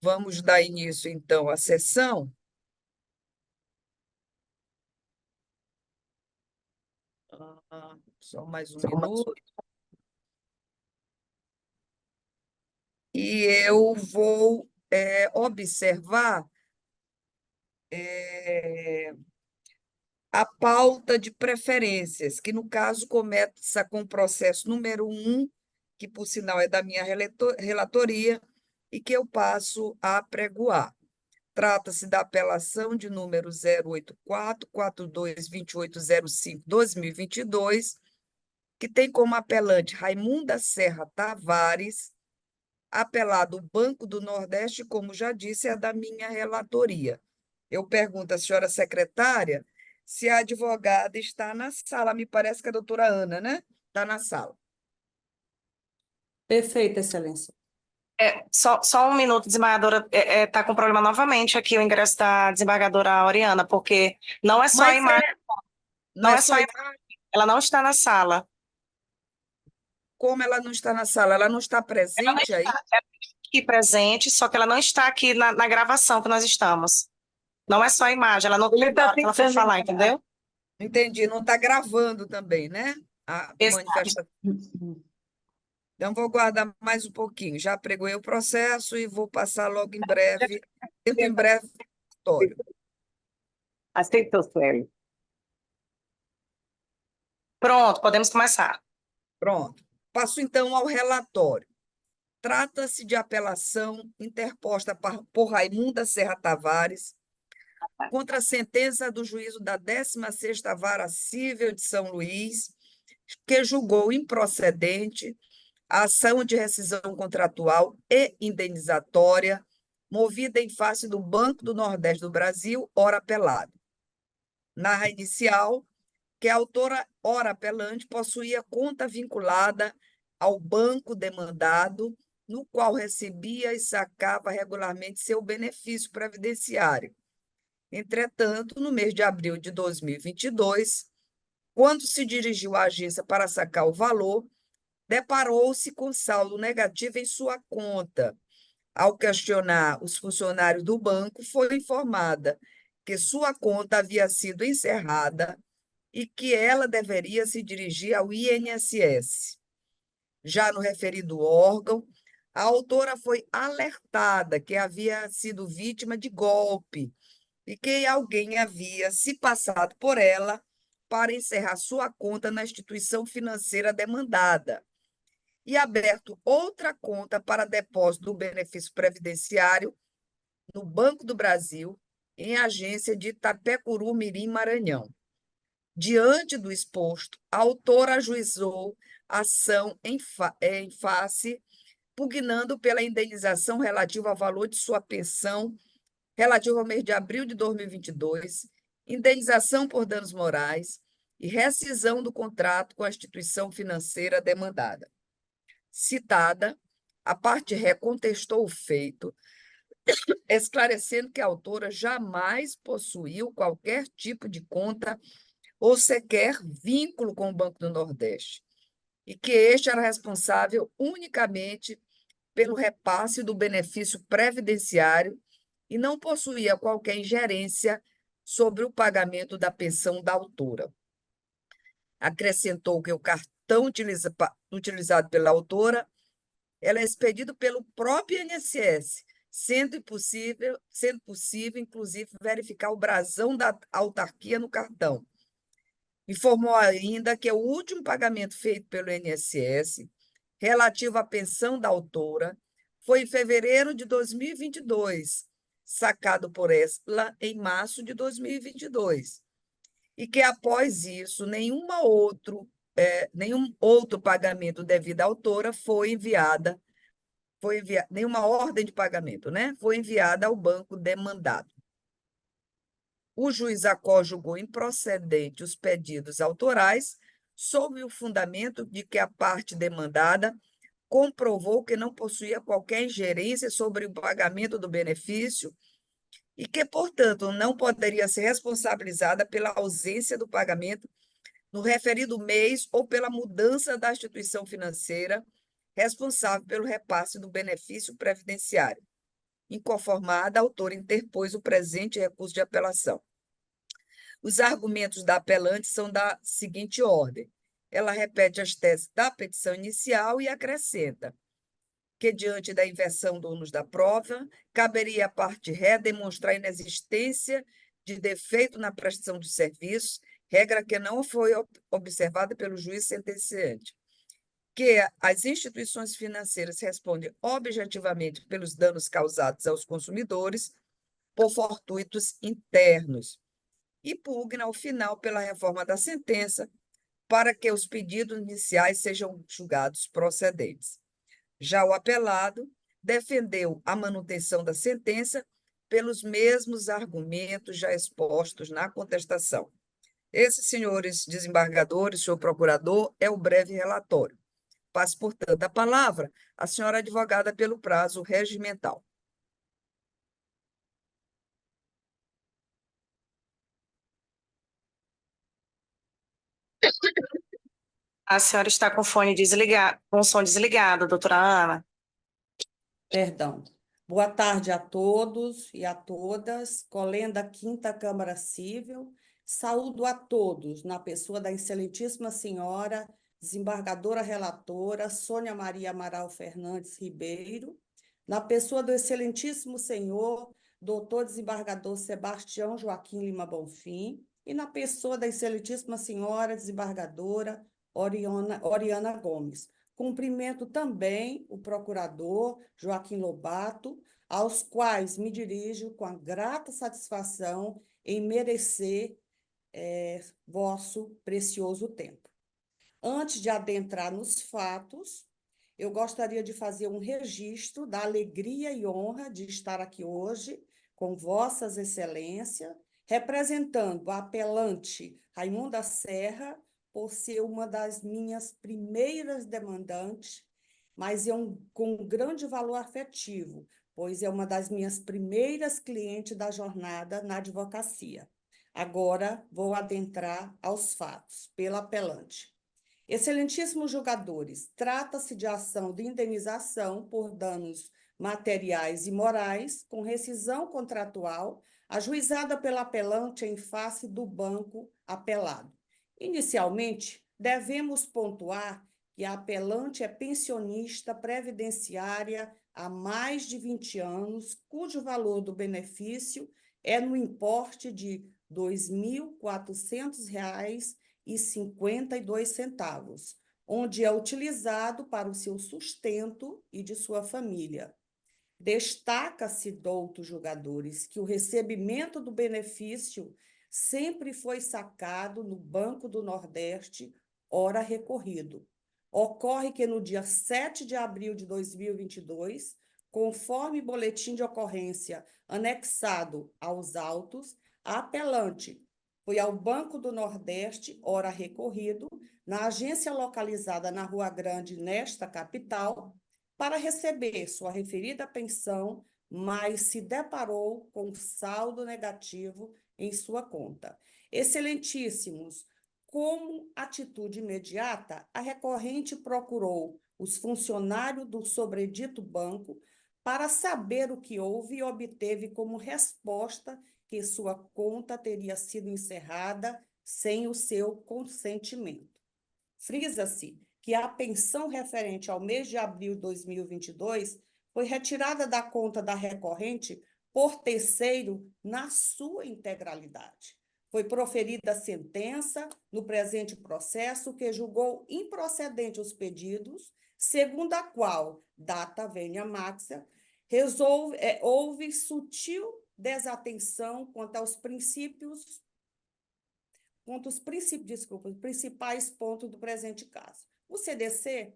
Vamos dar início, então, à sessão. Só mais um minuto. E eu vou observar a pauta de preferências, que, no caso, começa com o processo número 1, que, por sinal, é da minha relatoria, e que eu passo a apregoar. Trata-se da apelação de número 084-422805-2022, que tem como apelante Raimunda Serra Tavares, apelado Banco do Nordeste, como já disse, é da minha relatoria. Eu pergunto à senhora secretária se a advogada está na sala. Me parece que a doutora Ana, né? Está na sala. Perfeito, Excelência. Só um minuto, desembargadora, está com problema novamente aqui o ingresso da desembargadora Oriana, porque não é só a Mas imagem, não não é é só só a imagem, ela não está na sala. como ela não está na sala, ela não está Ela não presente aí? está aqui presente, só que ela não está aqui na gravação que nós estamos. Não é só a imagem, ela não Ele está ela foi tentando. falar, entendeu? Entendi, não está gravando também, né? A Exato. manifestação. Então, vou guardar mais um pouquinho. Já pregoei o processo e vou passar logo em breve, dentro em breve, o relatório. Aceitou, Sueli. Pronto, podemos começar. Pronto. Passo então ao relatório. Trata-se de apelação interposta por Raimunda Serra Tavares contra a sentença do juízo da 16ª Vara Cível de São Luís, que julgou improcedente a ação de rescisão contratual e indenizatória movida em face do Banco do Nordeste do Brasil, ora apelado. Narra inicial que a autora ora apelante possuía conta vinculada ao banco demandado, no qual recebia e sacava regularmente seu benefício previdenciário. Entretanto, no mês de abril de 2022, quando se dirigiu à agência para sacar o valor, deparou-se com saldo negativo em sua conta. Ao questionar os funcionários do banco, foi informada que sua conta havia sido encerrada e que ela deveria se dirigir ao INSS. Já no referido órgão, a autora foi alertada que havia sido vítima de golpe e que alguém havia se passado por ela para encerrar sua conta na instituição financeira demandada e aberto outra conta para depósito do benefício previdenciário no Banco do Brasil, em agência de Itapecuru, Mirim, Maranhão. Diante do exposto, a autora ajuizou ação em face, pugnando pela indenização relativa ao valor de sua pensão relativo ao mês de abril de 2022, indenização por danos morais e rescisão do contrato com a instituição financeira demandada. Citada, a parte ré contestou o feito, esclarecendo que a autora jamais possuiu qualquer tipo de conta ou sequer vínculo com o Banco do Nordeste, e que este era responsável unicamente pelo repasse do benefício previdenciário e não possuía qualquer ingerência sobre o pagamento da pensão da autora. Acrescentou que o cartão utilizado pela autora ela é expedido pelo próprio INSS, sendo possível, inclusive, verificar o brasão da autarquia no cartão. Informou ainda que o último pagamento feito pelo INSS, relativo à pensão da autora, foi em fevereiro de 2022, sacado por ela em março de 2022, e que, após isso, nenhum outro pagamento devido à autora nenhuma ordem de pagamento, né? Foi enviada ao banco demandado. O juiz Acó julgou improcedente os pedidos autorais, sob o fundamento de que a parte demandada comprovou que não possuía qualquer ingerência sobre o pagamento do benefício e que, portanto, não poderia ser responsabilizada pela ausência do pagamento no referido mês ou pela mudança da instituição financeira responsável pelo repasse do benefício previdenciário. Inconformada, a autora interpôs o presente recurso de apelação. Os argumentos da apelante são da seguinte ordem: ela repete as teses da petição inicial e acrescenta que, diante da inversão do ônus da prova, caberia à parte ré demonstrar a inexistência de defeito na prestação de serviços, regra que não foi observada pelo juiz sentenciante, que as instituições financeiras respondem objetivamente pelos danos causados aos consumidores por fortuitos internos, e pugna, ao final, pela reforma da sentença, para que os pedidos iniciais sejam julgados procedentes. Já o apelado defendeu a manutenção da sentença pelos mesmos argumentos já expostos na contestação. Esse, senhores desembargadores, senhor procurador, é o breve relatório. Passo, portanto, a palavra à senhora advogada pelo prazo regimental. A senhora está com o fone desligado, com o som desligado, doutora Ana. Perdão. Boa tarde a todos e a todas. Colenda Quinta Câmara Civil. Saúdo a todos, na pessoa da excelentíssima senhora desembargadora relatora Sônia Maria Amaral Fernandes Ribeiro, na pessoa do excelentíssimo senhor doutor desembargador Sebastião Joaquim Lima Bonfim, e na pessoa da excelentíssima senhora desembargadora Oriana Gomes. Cumprimento também o procurador Joaquim Lobato, aos quais me dirijo com a grata satisfação em merecer vosso precioso tempo. Antes de adentrar nos fatos, eu gostaria de fazer um registro da alegria e honra de estar aqui hoje com vossas excelências, representando a apelante Raimunda Serra, por ser uma das minhas primeiras demandantes, mas com um grande valor afetivo, pois é uma das minhas primeiras clientes da jornada na advocacia. Agora vou adentrar aos fatos, pela apelante. Excelentíssimos julgadores, trata-se de ação de indenização por danos materiais e morais, com rescisão contratual, ajuizada pela apelante em face do banco apelado. Inicialmente, devemos pontuar que a apelante é pensionista previdenciária há mais de 20 anos, cujo valor do benefício é no importe de R$ 2.400,52, onde é utilizado para o seu sustento e de sua família. Destaca-se, doutos julgadores, que o recebimento do benefício sempre foi sacado no Banco do Nordeste, ora recorrido. Ocorre que no dia 7 de abril de 2022, conforme boletim de ocorrência anexado aos autos, a apelante foi ao Banco do Nordeste, ora recorrido, na agência localizada na Rua Grande, nesta capital, para receber sua referida pensão, mas se deparou com saldo negativo em sua conta. Excelentíssimos, como atitude imediata, a recorrente procurou os funcionários do sobredito banco para saber o que houve e obteve como resposta que sua conta teria sido encerrada sem o seu consentimento. Frisa-se que a pensão referente ao mês de abril de 2022 foi retirada da conta da recorrente por terceiro na sua integralidade. Foi proferida a sentença no presente processo que julgou improcedente os pedidos, segundo a qual, data venia maxia, houve sutil desatenção quanto aos principais pontos do presente caso. O CDC,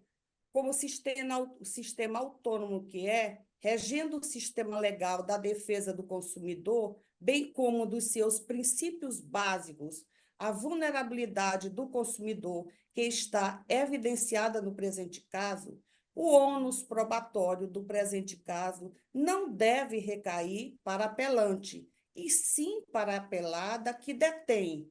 como sistema autônomo que é, regendo o sistema legal da defesa do consumidor, bem como dos seus princípios básicos, a vulnerabilidade do consumidor, que está evidenciada no presente caso, o ônus probatório do presente caso não deve recair para a apelante, e sim para a apelada que detém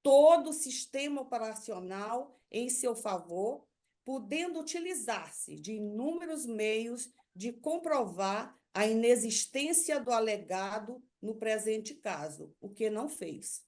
todo o sistema operacional em seu favor, podendo utilizar-se de inúmeros meios de comprovar a inexistência do alegado no presente caso, o que não fez.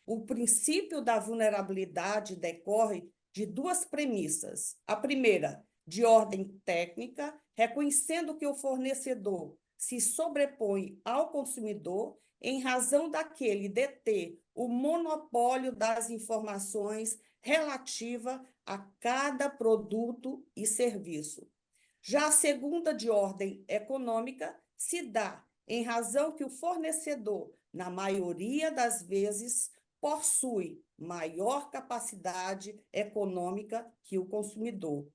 O princípio da vulnerabilidade decorre de duas premissas. A primeira, de ordem técnica, reconhecendo que o fornecedor se sobrepõe ao consumidor em razão daquele deter o monopólio das informações relativa a cada produto e serviço. Já a segunda, de ordem econômica, se dá em razão que o fornecedor, na maioria das vezes, possui maior capacidade econômica que o consumidor.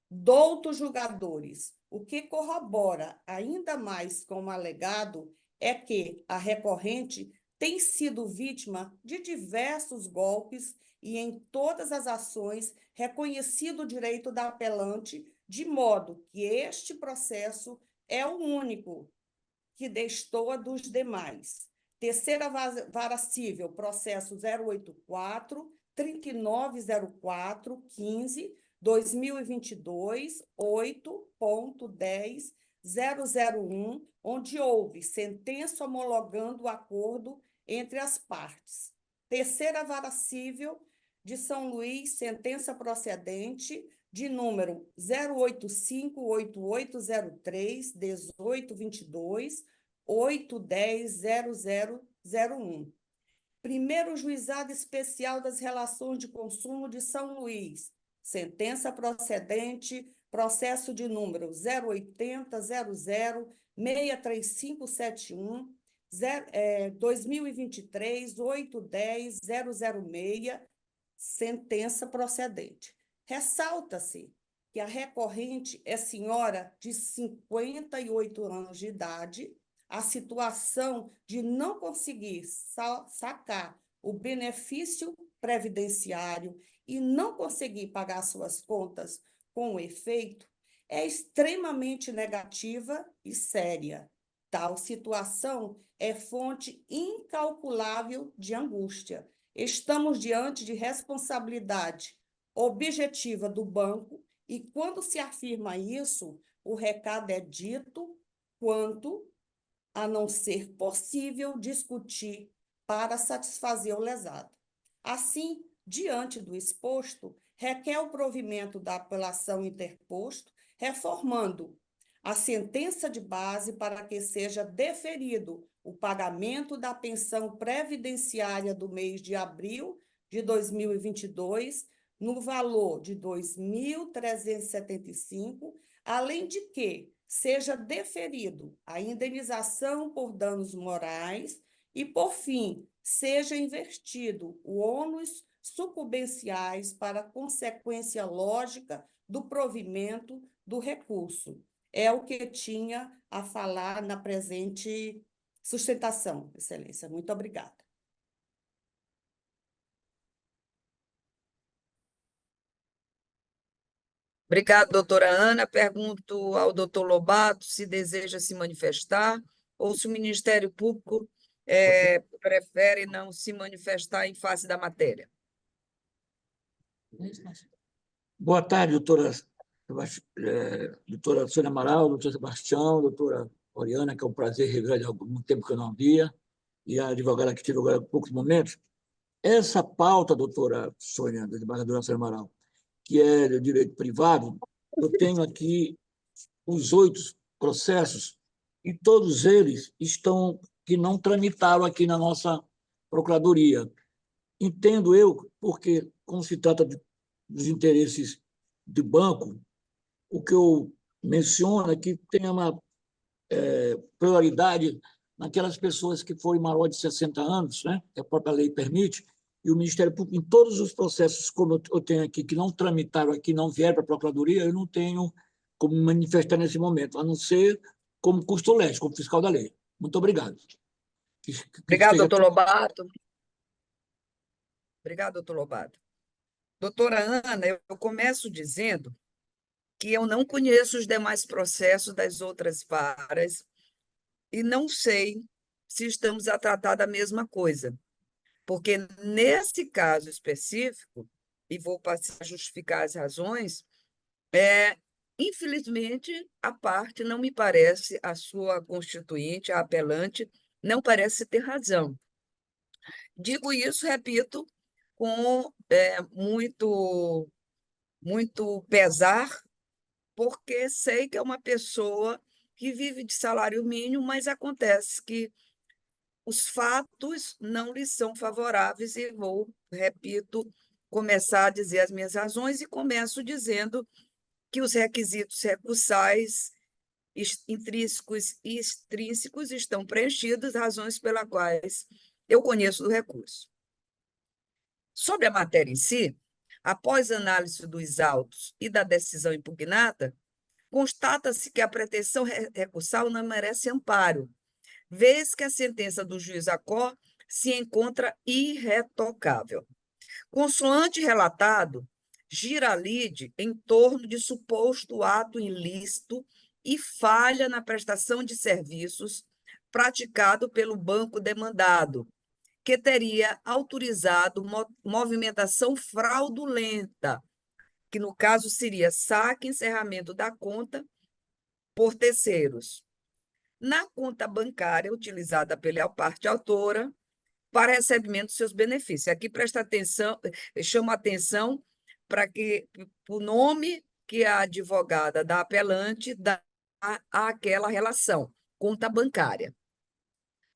Doutos julgadores, o que corrobora ainda mais com o alegado é que a recorrente tem sido vítima de diversos golpes e, em todas as ações, reconhecido o direito da apelante, de modo que este processo é o único que destoa dos demais. Terceira vara civil, processo 084 3904 15 2022 8.10.001, onde houve sentença homologando o acordo entre as partes. Terceira vara civil de São Luís, sentença procedente de número 0858803 1822 810.0001. Primeiro Juizado Especial das Relações de Consumo de São Luís, sentença procedente, processo de número 08000635571 2023 810.006, sentença procedente. Ressalta-se que a recorrente é senhora de 58 anos de idade. A situação de não conseguir sacar o benefício previdenciário e não conseguir pagar suas contas com efeito é extremamente negativa e séria. Tal situação é fonte incalculável de angústia. Estamos diante de responsabilidade objetiva do banco e, quando se afirma isso, o recado é dito quanto a não ser possível discutir para satisfazer o lesado. Assim, diante do exposto, requer o provimento da apelação interposto, reformando a sentença de base para que seja deferido o pagamento da pensão previdenciária do mês de abril de 2022, no valor de R$ 2.375, além de que seja deferido a indenização por danos morais e, por fim, seja invertido o ônus sucumbenciais para consequência lógica do provimento do recurso. É o que tinha a falar na presente sustentação, Excelência. Muito obrigada. Obrigada, doutora Ana. Pergunto ao doutor Lobato se deseja se manifestar ou se o Ministério Público prefere não se manifestar em face da matéria. Boa tarde, doutora Sônia Amaral, doutor Sebastião, doutora Oriana, que é um prazer rever há algum tempo que eu não via, e a advogada que tive agora há poucos momentos. Essa pauta, doutora Sônia, da desembargadora Sônia Amaral, que é de direito privado, eu tenho aqui os 8 processos e todos eles estão que não tramitaram aqui na nossa procuradoria. Entendo eu, porque, como se trata dos interesses do banco, o que eu menciono é que tem uma prioridade naquelas pessoas que forem maior de 60 anos, né, que a própria lei permite, e o Ministério Público, em todos os processos, como eu tenho aqui, que não tramitaram aqui, não vieram para a Procuradoria, eu não tenho como me manifestar nesse momento, a não ser como custo-leste, como fiscal da lei. Muito obrigado. Obrigado, doutor Lobato. Obrigado, doutor Lobato. Doutora Ana, eu começo dizendo que eu não conheço os demais processos das outras varas e não sei se estamos a tratar da mesma coisa, porque nesse caso específico, e vou passar a justificar as razões, Infelizmente, a parte não me parece, a sua constituinte, a apelante, não parece ter razão. Digo isso, repito, com muito pesar, porque sei que é uma pessoa que vive de salário mínimo, mas acontece que os fatos não lhe são favoráveis e vou, repito, começar a dizer as minhas razões e começo dizendo que os requisitos recursais intrínsecos e extrínsecos estão preenchidos, razões pelas quais eu conheço do recurso. Sobre a matéria em si, após análise dos autos e da decisão impugnada, constata-se que a pretensão recursal não merece amparo, vez que a sentença do juiz Acó se encontra irretocável. Consoante relatado, gira a lide em torno de suposto ato ilícito e falha na prestação de serviços praticado pelo banco demandado, que teria autorizado movimentação fraudulenta, que no caso seria saque e encerramento da conta por terceiros, na conta bancária utilizada pela parte autora para recebimento de seus benefícios. Aqui presta atenção, chama atenção para que o nome que a advogada da apelante dá àquela relação, conta bancária.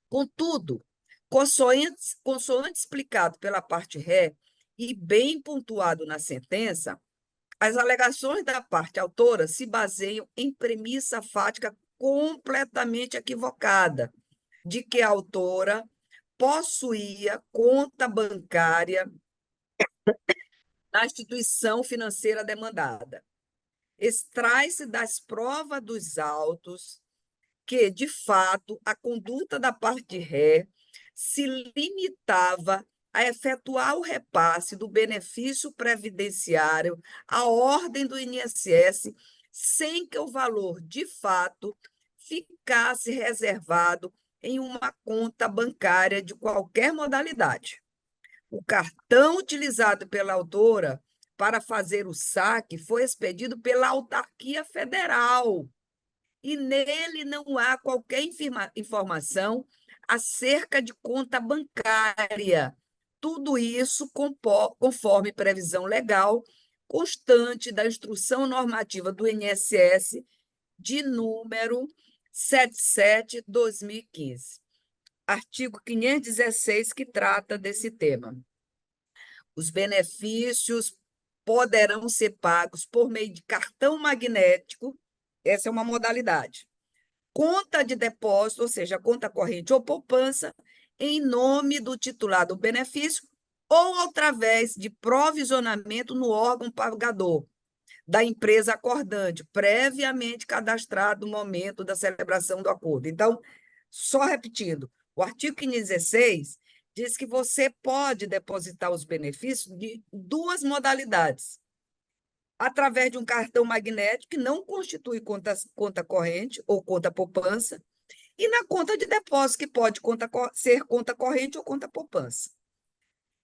Contudo, consoante explicado pela parte ré e bem pontuado na sentença, as alegações da parte autora se baseiam em premissa fática completamente equivocada, de que a autora possuía conta bancária na instituição financeira demandada. Extrai-se das provas dos autos que, de fato, a conduta da parte ré se limitava a efetuar o repasse do benefício previdenciário à ordem do INSS, sem que o valor, de fato, ficasse reservado em uma conta bancária de qualquer modalidade. O cartão utilizado pela autora para fazer o saque foi expedido pela autarquia federal e nele não há qualquer informação acerca de conta bancária. Tudo isso conforme previsão legal constante da Instrução Normativa do INSS de número 77/2015. Artigo 516, que trata desse tema. Os benefícios poderão ser pagos por meio de cartão magnético, essa é uma modalidade. Conta de depósito, ou seja, conta corrente ou poupança, em nome do titular do benefício ou através de provisionamento no órgão pagador da empresa acordante, previamente cadastrado no momento da celebração do acordo. Então, só repetindo, o artigo 516 diz que você pode depositar os benefícios de duas modalidades: através de um cartão magnético, que não constitui conta corrente ou conta poupança, e na conta de depósito, que pode ser conta corrente ou conta poupança.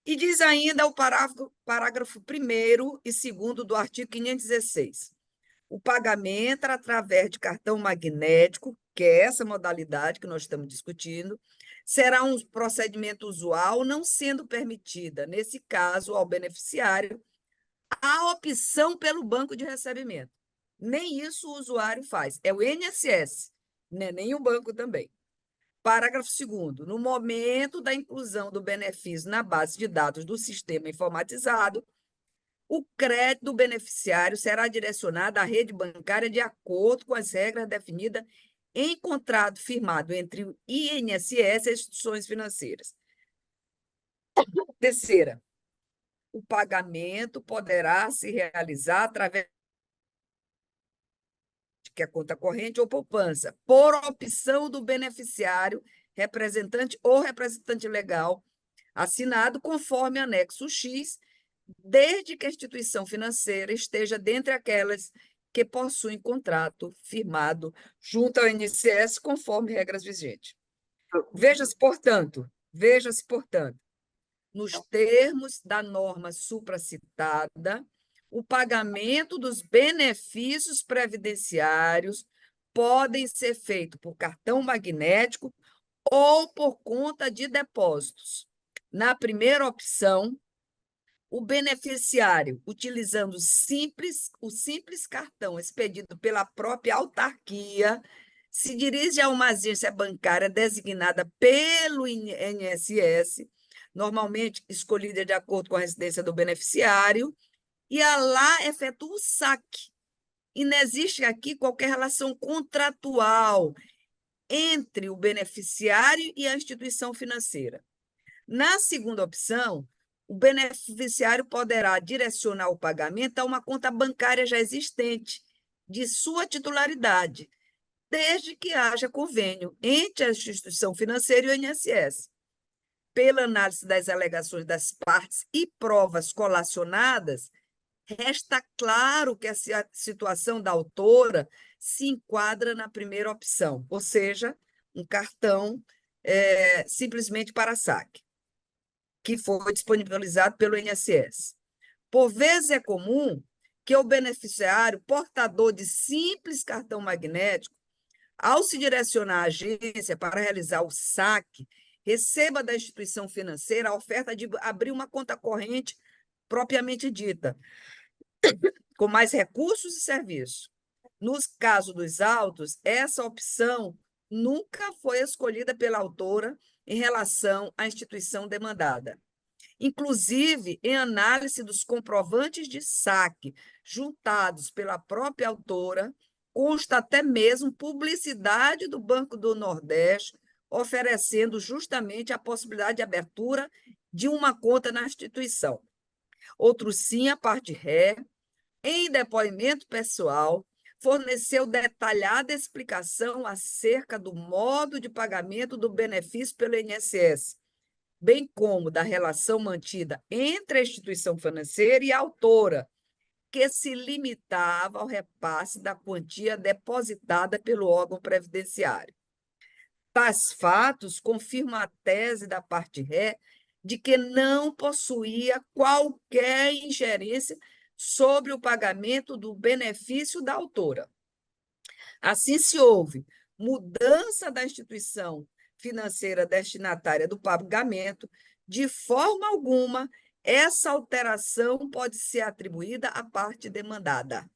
E diz ainda o parágrafo 1º e 2º do artigo 516. O pagamento através de cartão magnético, que é essa modalidade que nós estamos discutindo, será um procedimento usual, não sendo permitida, nesse caso, ao beneficiário, a opção pelo banco de recebimento. Nem isso o usuário faz, é o INSS, né? Nem o banco também. Parágrafo 2º. No momento da inclusão do benefício na base de dados do sistema informatizado, o crédito do beneficiário será direcionado à rede bancária de acordo com as regras definidas em contrato firmado entre o INSS e as instituições financeiras. Terceira, o pagamento poderá se realizar através de conta corrente ou poupança, por opção do beneficiário, representante ou representante legal, assinado conforme anexo X, desde que a instituição financeira esteja dentre aquelas que possuem contrato firmado junto ao INSS, conforme regras vigentes. Veja-se, portanto, nos termos da norma supracitada, o pagamento dos benefícios previdenciários podem ser feito por cartão magnético ou por conta de depósitos. Na primeira opção, o beneficiário, utilizando o simples cartão expedido pela própria autarquia, se dirige a uma agência bancária designada pelo INSS, normalmente escolhida de acordo com a residência do beneficiário, e a lá efetua o saque. E não existe aqui qualquer relação contratual entre o beneficiário e a instituição financeira. Na segunda opção, o beneficiário poderá direcionar o pagamento a uma conta bancária já existente, de sua titularidade, desde que haja convênio entre a instituição financeira e o INSS. Pela análise das alegações das partes e provas colacionadas, resta claro que a situação da autora se enquadra na primeira opção, ou seja, um cartão simplesmente para saque, que foi disponibilizado pelo INSS. Por vezes é comum que o beneficiário portador de simples cartão magnético, ao se direcionar à agência para realizar o saque, receba da instituição financeira a oferta de abrir uma conta corrente propriamente dita, com mais recursos e serviços. Nos casos dos autos, essa opção nunca foi escolhida pela autora em relação à instituição demandada. Inclusive, em análise dos comprovantes de saque juntados pela própria autora, consta até mesmo publicidade do Banco do Nordeste, oferecendo justamente a possibilidade de abertura de uma conta na instituição. Outro sim, a parte ré, em depoimento pessoal, forneceu detalhada explicação acerca do modo de pagamento do benefício pelo INSS, bem como da relação mantida entre a instituição financeira e a autora, que se limitava ao repasse da quantia depositada pelo órgão previdenciário. Tais fatos confirmam a tese da parte ré de que não possuía qualquer ingerência sobre o pagamento do benefício da autora. Assim, se houve mudança da instituição financeira destinatária do pagamento, de forma alguma, essa alteração pode ser atribuída à parte demandada,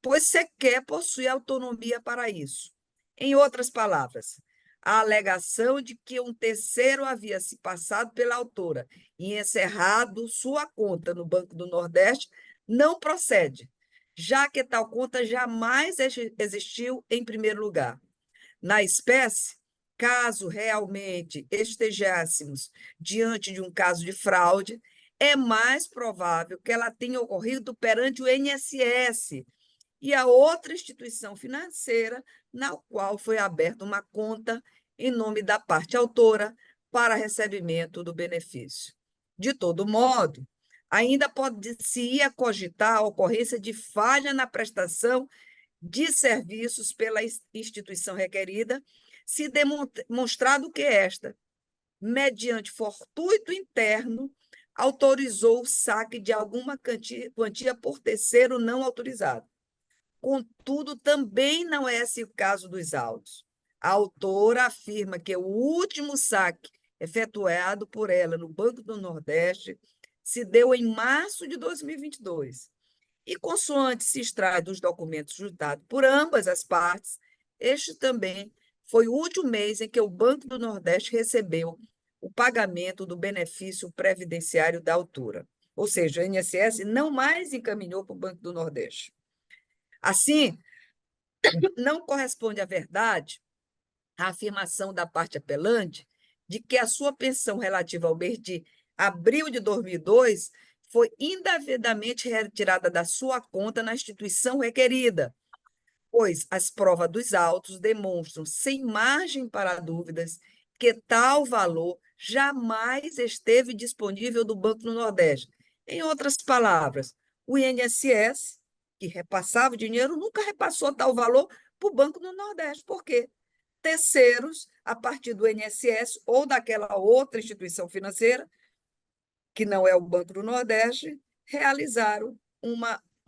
pois sequer possui autonomia para isso. Em outras palavras, a alegação de que um terceiro havia se passado pela autora e encerrado sua conta no Banco do Nordeste não procede, já que tal conta jamais existiu em primeiro lugar. Na espécie, caso realmente estejéssemos diante de um caso de fraude, é mais provável que ela tenha ocorrido perante o INSS e a outra instituição financeira na qual foi aberta uma conta em nome da parte autora para recebimento do benefício. De todo modo, ainda pode-se cogitar a ocorrência de falha na prestação de serviços pela instituição requerida, se demonstrado que esta, mediante fortuito interno, autorizou o saque de alguma quantia por terceiro não autorizado. Contudo, também não é esse o caso dos autos. A autora afirma que o último saque efetuado por ela no Banco do Nordeste se deu em março de 2022. E, consoante se extrai dos documentos juntados por ambas as partes, este também foi o último mês em que o Banco do Nordeste recebeu o pagamento do benefício previdenciário da autora. Ou seja, o INSS não mais encaminhou para o Banco do Nordeste. Assim, não corresponde à verdade a afirmação da parte apelante de que a sua pensão relativa ao mês de abril de 2002 foi indevidamente retirada da sua conta na instituição requerida, pois as provas dos autos demonstram, sem margem para dúvidas, que tal valor jamais esteve disponível do Banco do Nordeste. Em outras palavras, o INSS, que repassava o dinheiro, nunca repassou tal valor para o Banco do Nordeste. Por quê? Terceiros, a partir do INSS ou daquela outra instituição financeira, que não é o Banco do Nordeste, realizaram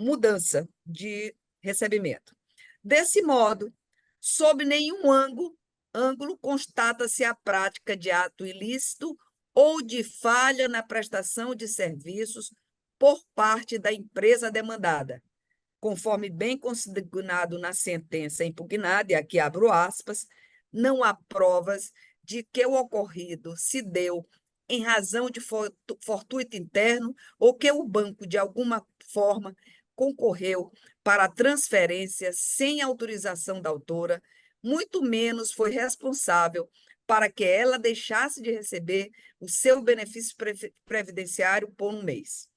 mudança de recebimento. Desse modo, sob nenhum ângulo constata-se a prática de ato ilícito ou de falha na prestação de serviços por parte da empresa demandada, conforme bem consignado na sentença impugnada, e aqui abro aspas, não há provas de que o ocorrido se deu em razão de fortuito interno ou que o banco, de alguma forma, concorreu para a transferência sem autorização da autora, muito menos foi responsável para que ela deixasse de receber o seu benefício previdenciário por um mês.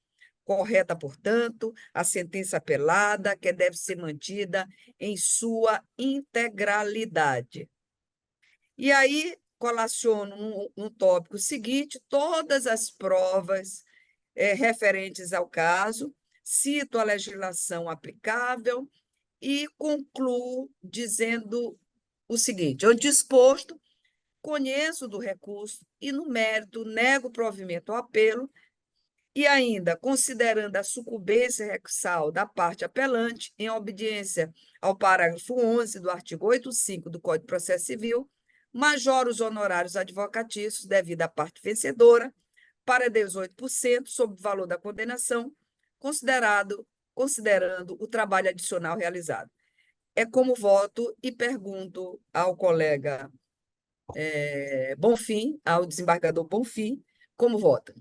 Correta, portanto, a sentença apelada, que deve ser mantida em sua integralidade. E aí, colaciono no tópico seguinte todas as provas referentes ao caso, cito a legislação aplicável e concluo dizendo o seguinte: onde disposto, conheço do recurso e, no mérito, nego provimento ao apelo, e ainda, considerando a sucumbência recursal da parte apelante, em obediência ao parágrafo 11 do artigo 85 do Código de Processo Civil, majoro os honorários advocatícios devido à parte vencedora para 18% sobre o valor da condenação, considerando o trabalho adicional realizado. É como voto e pergunto ao colega Bonfim, ao desembargador Bonfim, como vota.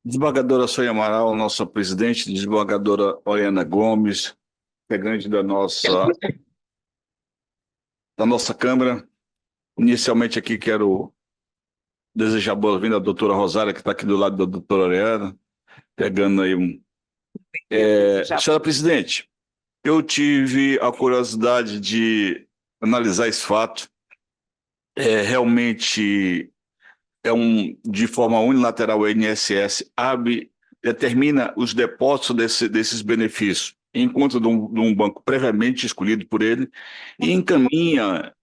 Desembargadora Sônia Amaral, nossa presidente, desembargadora Oriana Gomes, integrante da nossa Câmara. Inicialmente aqui quero desejar boa-vinda à doutora Rosária, que está aqui do lado da doutora Oriana, pegando aí Senhora presidente, eu tive a curiosidade de analisar esse fato. Realmente de forma unilateral, o INSS determina os depósitos desses benefícios em conta de um banco previamente escolhido por ele e encaminha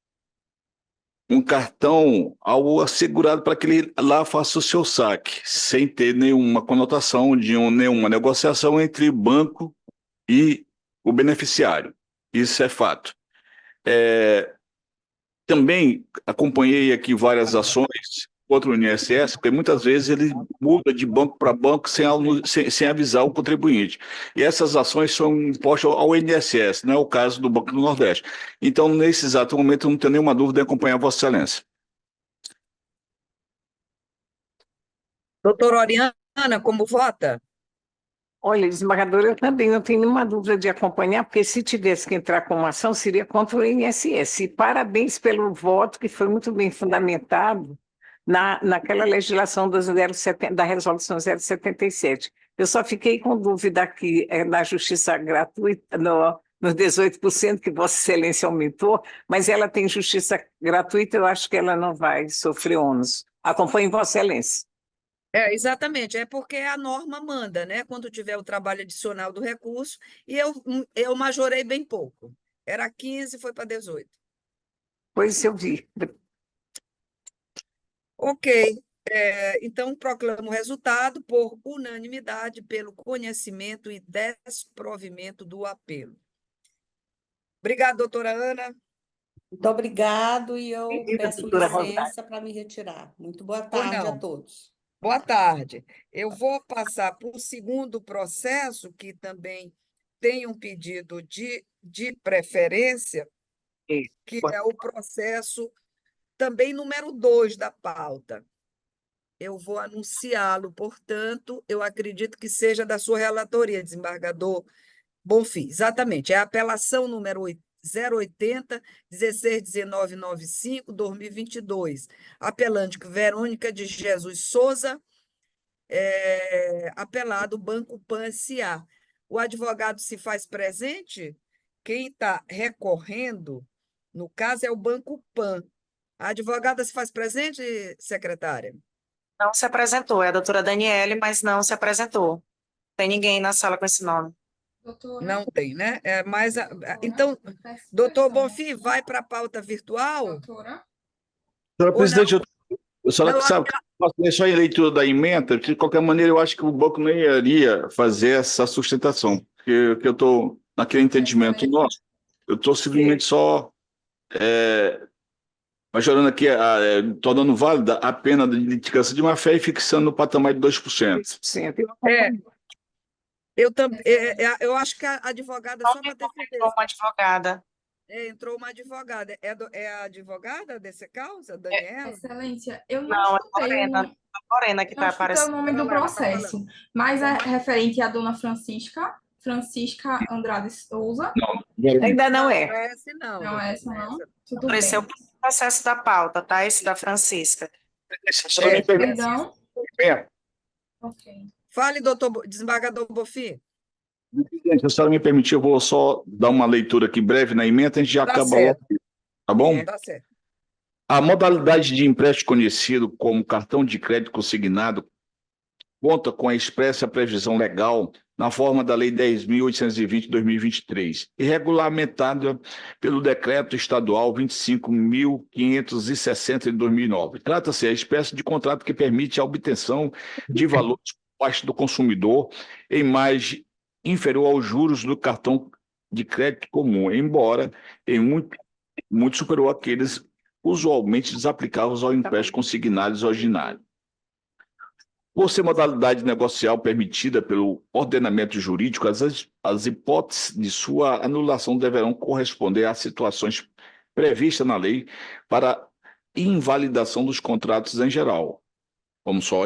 um cartão ao segurado para que ele lá faça o seu saque, sem ter nenhuma conotação de nenhuma negociação entre banco e o beneficiário. Isso é fato. Também acompanhei aqui várias ações contra o INSS, porque muitas vezes ele muda de banco para banco sem avisar o contribuinte. E essas ações são impostas ao INSS, não é o caso do Banco do Nordeste. Então, nesse exato momento, eu não tenho nenhuma dúvida em acompanhar Vossa Excelência. Doutora Oriana, como vota? Olha, desembargadora, eu também não tenho nenhuma dúvida de acompanhar, porque se tivesse que entrar com uma ação, seria contra o INSS. E parabéns pelo voto, que foi muito bem fundamentado naquela legislação da resolução 077. Eu só fiquei com dúvida aqui na justiça gratuita, nos 18% que Vossa Excelência aumentou, mas ela tem justiça gratuita, eu acho que ela não vai sofrer ônus. Acompanhe Vossa Excelência. Exatamente, é porque a norma manda, né? Quando tiver o trabalho adicional do recurso, e eu majorei bem pouco. Era 15, foi para 18. Pois eu vi. Ok, então proclamo o resultado por unanimidade pelo conhecimento e desprovimento do apelo. Obrigada, doutora Ana. Muito obrigado e eu peço doutora licença para me retirar. Muito boa tarde a todos. Boa tarde. Eu vou passar para o segundo processo, que também tem um pedido de preferência, que é o processo também número 2 da pauta. Eu vou anunciá-lo, portanto, eu acredito que seja da sua relatoria, desembargador Bonfim. Exatamente, é a apelação número 080 161995 2022. Apelante Verônica de Jesus Souza, apelado Banco Pan S.A. O advogado se faz presente? Quem está recorrendo, no caso, é o Banco Pan. A advogada se faz presente, secretária? Não se apresentou, é a doutora Daniele, mas não se apresentou. Tem ninguém na sala com esse nome. Doutora, Não tem, né? Mas, então, peço doutor expressão. Bonfim, vai para a pauta virtual? Doutora, Senhora Ou não? presidente, a senhora Não, sabe que posso deixar a leitura da emenda, de qualquer maneira eu acho que o banco não iria fazer essa sustentação. que eu estou naquele entendimento nosso. Eu estou simplesmente só majorando aqui, tornando válida a pena de litigância de má-fé e fixando no patamar de 2%. 2%. Eu É, acompanho. eu acho que a advogada, Só só para ter entrou certeza, uma advogada. entrou uma advogada. É a advogada dessa causa, É, Daniela? Excelência, eu não não, é escutei Lorena que eu não está escutei o aparecendo. nome do Ela tá falando. processo, mas é Vamos lá. referente à dona Francisca Andrade Souza. Ainda não Não é. é essa não, Não é doutor, essa, não é não? essa. Tudo Apareceu bem. o processo da pauta, tá? Esse da Francisca. Só me permite. Perdão? Ok. Fale, desembargador Bofi. Se a senhora me permitir, eu vou só dar uma leitura aqui breve na emenda, a gente já Tá acaba certo. logo, tá bom? Tá certo. A modalidade de empréstimo conhecido como cartão de crédito consignado conta com a expressa previsão legal na forma da Lei 10.820 de 2023 e regulamentada pelo Decreto Estadual 25.560 de 2009. Trata-se da espécie de contrato que permite a obtenção de valores por parte do consumidor em margem inferior aos juros do cartão de crédito comum, embora em muito superior àqueles usualmente desaplicáveis ao empréstimo consignado ordinário. Por ser modalidade negocial permitida pelo ordenamento jurídico, as hipóteses de sua anulação deverão corresponder às situações previstas na lei para invalidação dos contratos em geral, como só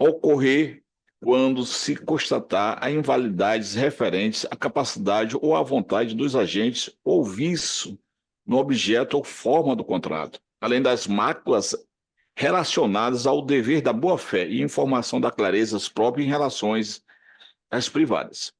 ocorrer quando se constatar a invalidades referentes à capacidade ou à vontade dos agentes ou vício no objeto ou forma do contrato, além das máculas relacionadas ao dever da boa-fé e informação da clareza próprias em relações às privadas.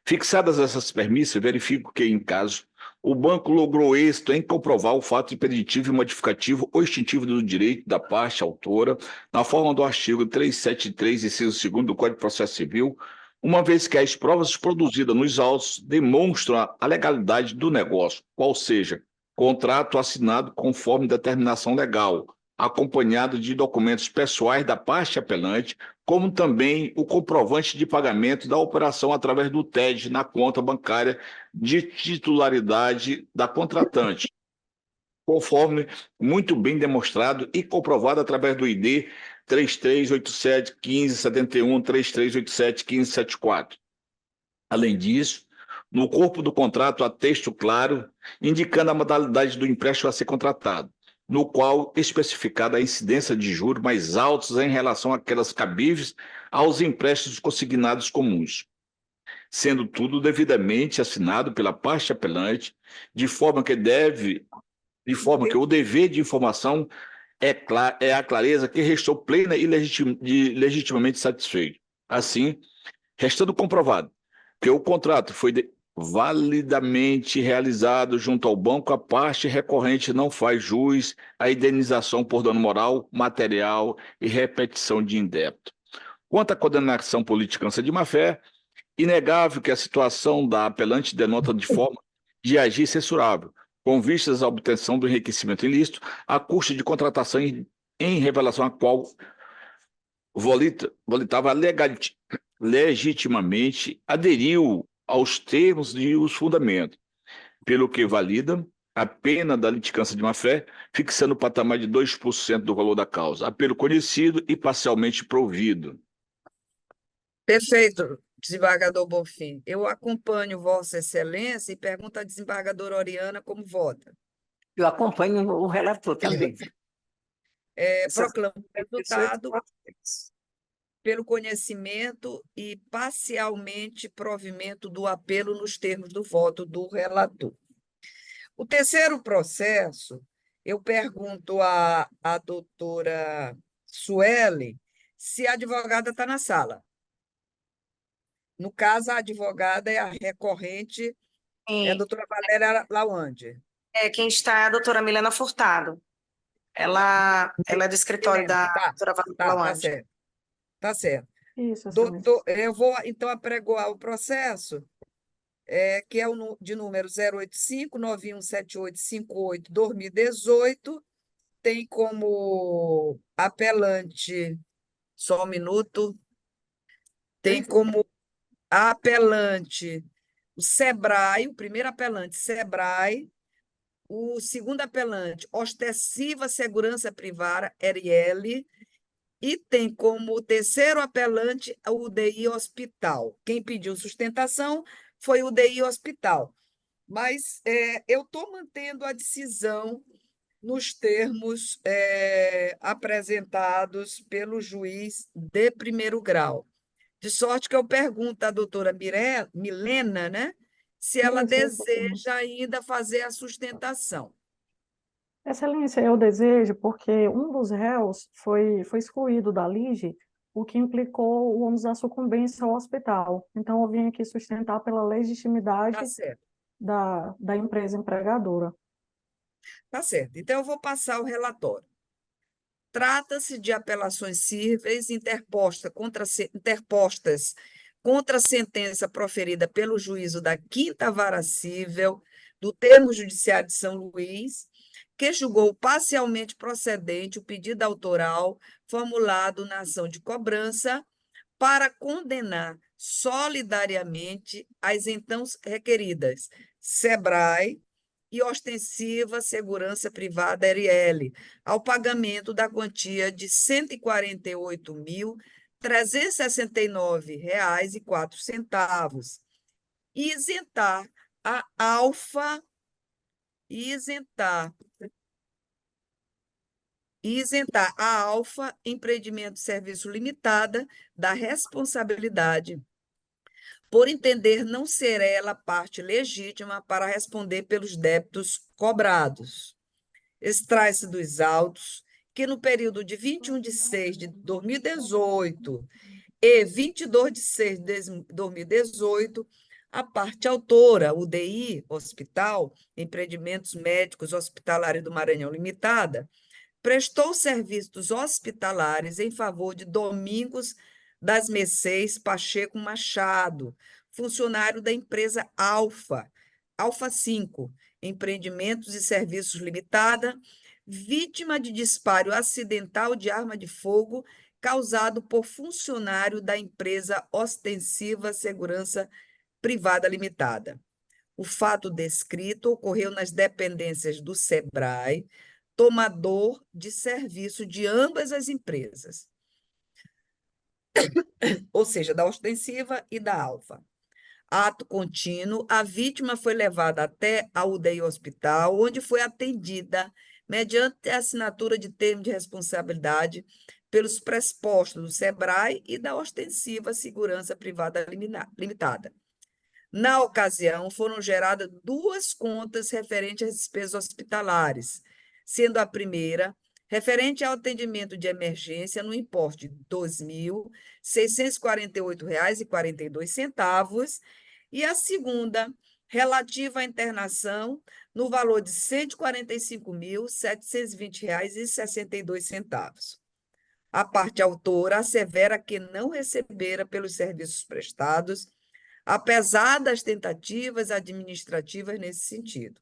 Fixadas essas premissas, verifico que, em caso, o banco logrou êxito em comprovar o fato impeditivo e modificativo ou extintivo do direito da parte autora, na forma do artigo 373, inciso 2º do Código de Processo Civil, uma vez que as provas produzidas nos autos demonstram a legalidade do negócio, qual seja, contrato assinado conforme determinação legal, acompanhado de documentos pessoais da parte apelante, como também o comprovante de pagamento da operação através do TED na conta bancária de titularidade da contratante, conforme muito bem demonstrado e comprovado através do ID 3387 1571, 3387 1574. Além disso, no corpo do contrato há texto claro indicando a modalidade do empréstimo a ser contratado, no qual especificada a incidência de juros mais altos em relação àquelas cabíveis aos empréstimos consignados comuns, sendo tudo devidamente assinado pela parte apelante, de forma que o dever de informação é a clareza que restou plena e legitimamente satisfeito. Assim, restando comprovado que o contrato foi validamente realizado junto ao banco, a parte recorrente não faz jus à indenização por dano moral, material e repetição de indébito. Quanto à condenação por litigância de má-fé, inegável que a situação da apelante denota de forma de agir censurável, com vistas à obtenção do enriquecimento ilícito, à custa de contratação em revelação a qual volitava legitimamente aderiu aos termos e os fundamentos, pelo que valida a pena da litigância de má-fé, fixando o patamar de 2% do valor da causa, apelo conhecido e parcialmente provido. Perfeito, desembargador Bonfim. Eu acompanho Vossa Excelência e pergunto à desembargadora Oriana como vota. Eu acompanho o relator também. Proclamo o resultado pelo conhecimento e parcialmente provimento do apelo nos termos do voto do relator. O terceiro processo, eu pergunto à doutora Sueli se a advogada está na sala. No caso, a advogada é a recorrente, é a doutora Valéria Lawande. Quem está é a doutora Milena Furtado. Ela é do escritório da doutora Valéria Tá Lawande. certo. Tá certo. Isso, Doutor, eu vou, então, apregoar o processo, que é o de número 085-917858-2018, tem como apelante, só um minuto, tem como a apelante, o SEBRAE, o primeiro apelante, SEBRAE, o segundo apelante, Ostensiva Segurança Privada, RL, e tem como terceiro apelante a UDI Hospital. Quem pediu sustentação foi o UDI Hospital. Mas eu estou mantendo a decisão nos termos apresentados pelo juiz de primeiro grau. De sorte que eu pergunto à doutora Milena, né, se ela Isso, deseja ainda fazer a sustentação. Excelência, eu desejo, porque um dos réus foi excluído da LIGE, o que implicou o ônus da sucumbência ao hospital. Então, eu vim aqui sustentar pela legitimidade Tá certo, da empresa empregadora. tá certo. Então, eu vou passar o relatório. Trata-se de apelações cíveis interpostas contra a sentença proferida pelo juízo da Quinta Vara Cível do Termo Judiciário de São Luís, que julgou parcialmente procedente o pedido autoral formulado na ação de cobrança para condenar solidariamente as então requeridas SEBRAE e Ostensiva Segurança Privada, RL, ao pagamento da quantia de R$ 148.369,04 e isentar a Alfa Empreendimento Serviço Limitada da responsabilidade, por entender não ser ela parte legítima para responder pelos débitos cobrados. Extrai-se dos autos que, no período de 21 de 6 de 2018 e 22 de 6 de 2018, a parte autora, UDI Hospital, Empreendimentos Médicos Hospitalares do Maranhão Limitada, prestou serviços hospitalares em favor de Domingos das Mercês Pacheco Machado, funcionário da empresa Alfa 5, Empreendimentos e Serviços Limitada, vítima de disparo acidental de arma de fogo causado por funcionário da empresa Ostensiva Segurança Privada Limitada. O fato descrito ocorreu nas dependências do SEBRAE, tomador de serviço de ambas as empresas, ou seja, da Ostensiva e da Alfa. Ato contínuo, a vítima foi levada até a UDI Hospital, onde foi atendida mediante a assinatura de termo de responsabilidade pelos prespostos do SEBRAE e da Ostensiva Segurança Privada Limitada. Na ocasião, foram geradas duas contas referentes às despesas hospitalares, sendo a primeira referente ao atendimento de emergência no importe de R$ 2.648,42 e a segunda relativa à internação no valor de R$ 145.720,62. A parte autora assevera que não recebera pelos serviços prestados, apesar das tentativas administrativas nesse sentido.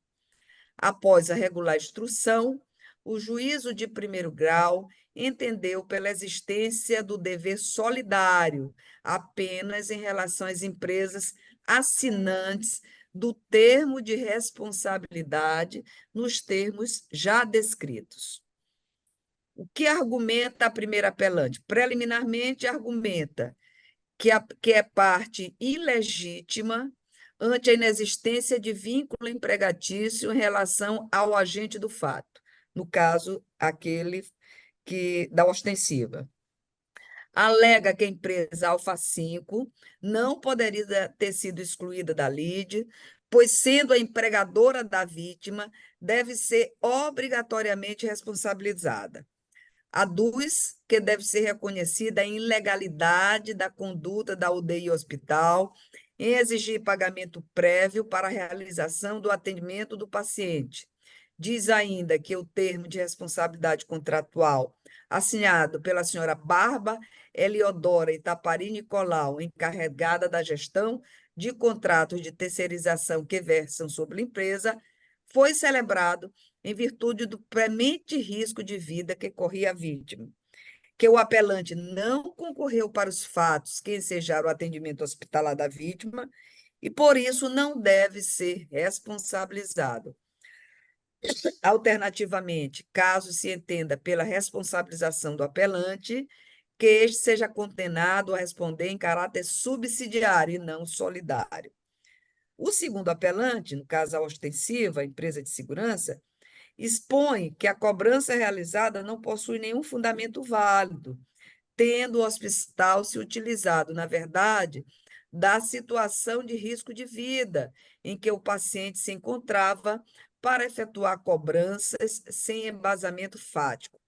Após a regular instrução, o juízo de primeiro grau entendeu pela existência do dever solidário apenas em relação às empresas assinantes do termo de responsabilidade nos termos já descritos. O que argumenta a primeira apelante? Preliminarmente, argumenta que é parte ilegítima ante a inexistência de vínculo empregatício em relação ao agente do fato, no caso, aquele da ostensiva. Alega que a empresa Alfa 5 não poderia ter sido excluída da lide, pois, sendo a empregadora da vítima, deve ser obrigatoriamente responsabilizada. Aduz que deve ser reconhecida a ilegalidade da conduta da UDI Hospital em exigir pagamento prévio para a realização do atendimento do paciente. Diz ainda que o termo de responsabilidade contratual assinado pela senhora Barba Eliodora Itapari Nicolau, encarregada da gestão de contratos de terceirização que versam sobre a empresa, foi celebrado em virtude do premente risco de vida que corria a vítima, que o apelante não concorreu para os fatos que ensejaram o atendimento hospitalar da vítima e, por isso, não deve ser responsabilizado. Alternativamente, caso se entenda pela responsabilização do apelante, que este seja condenado a responder em caráter subsidiário e não solidário. O segundo apelante, no caso a ostensiva, a empresa de segurança, expõe que a cobrança realizada não possui nenhum fundamento válido, tendo o hospital se utilizado, na verdade, da situação de risco de vida em que o paciente se encontrava para efetuar cobranças sem embasamento fático,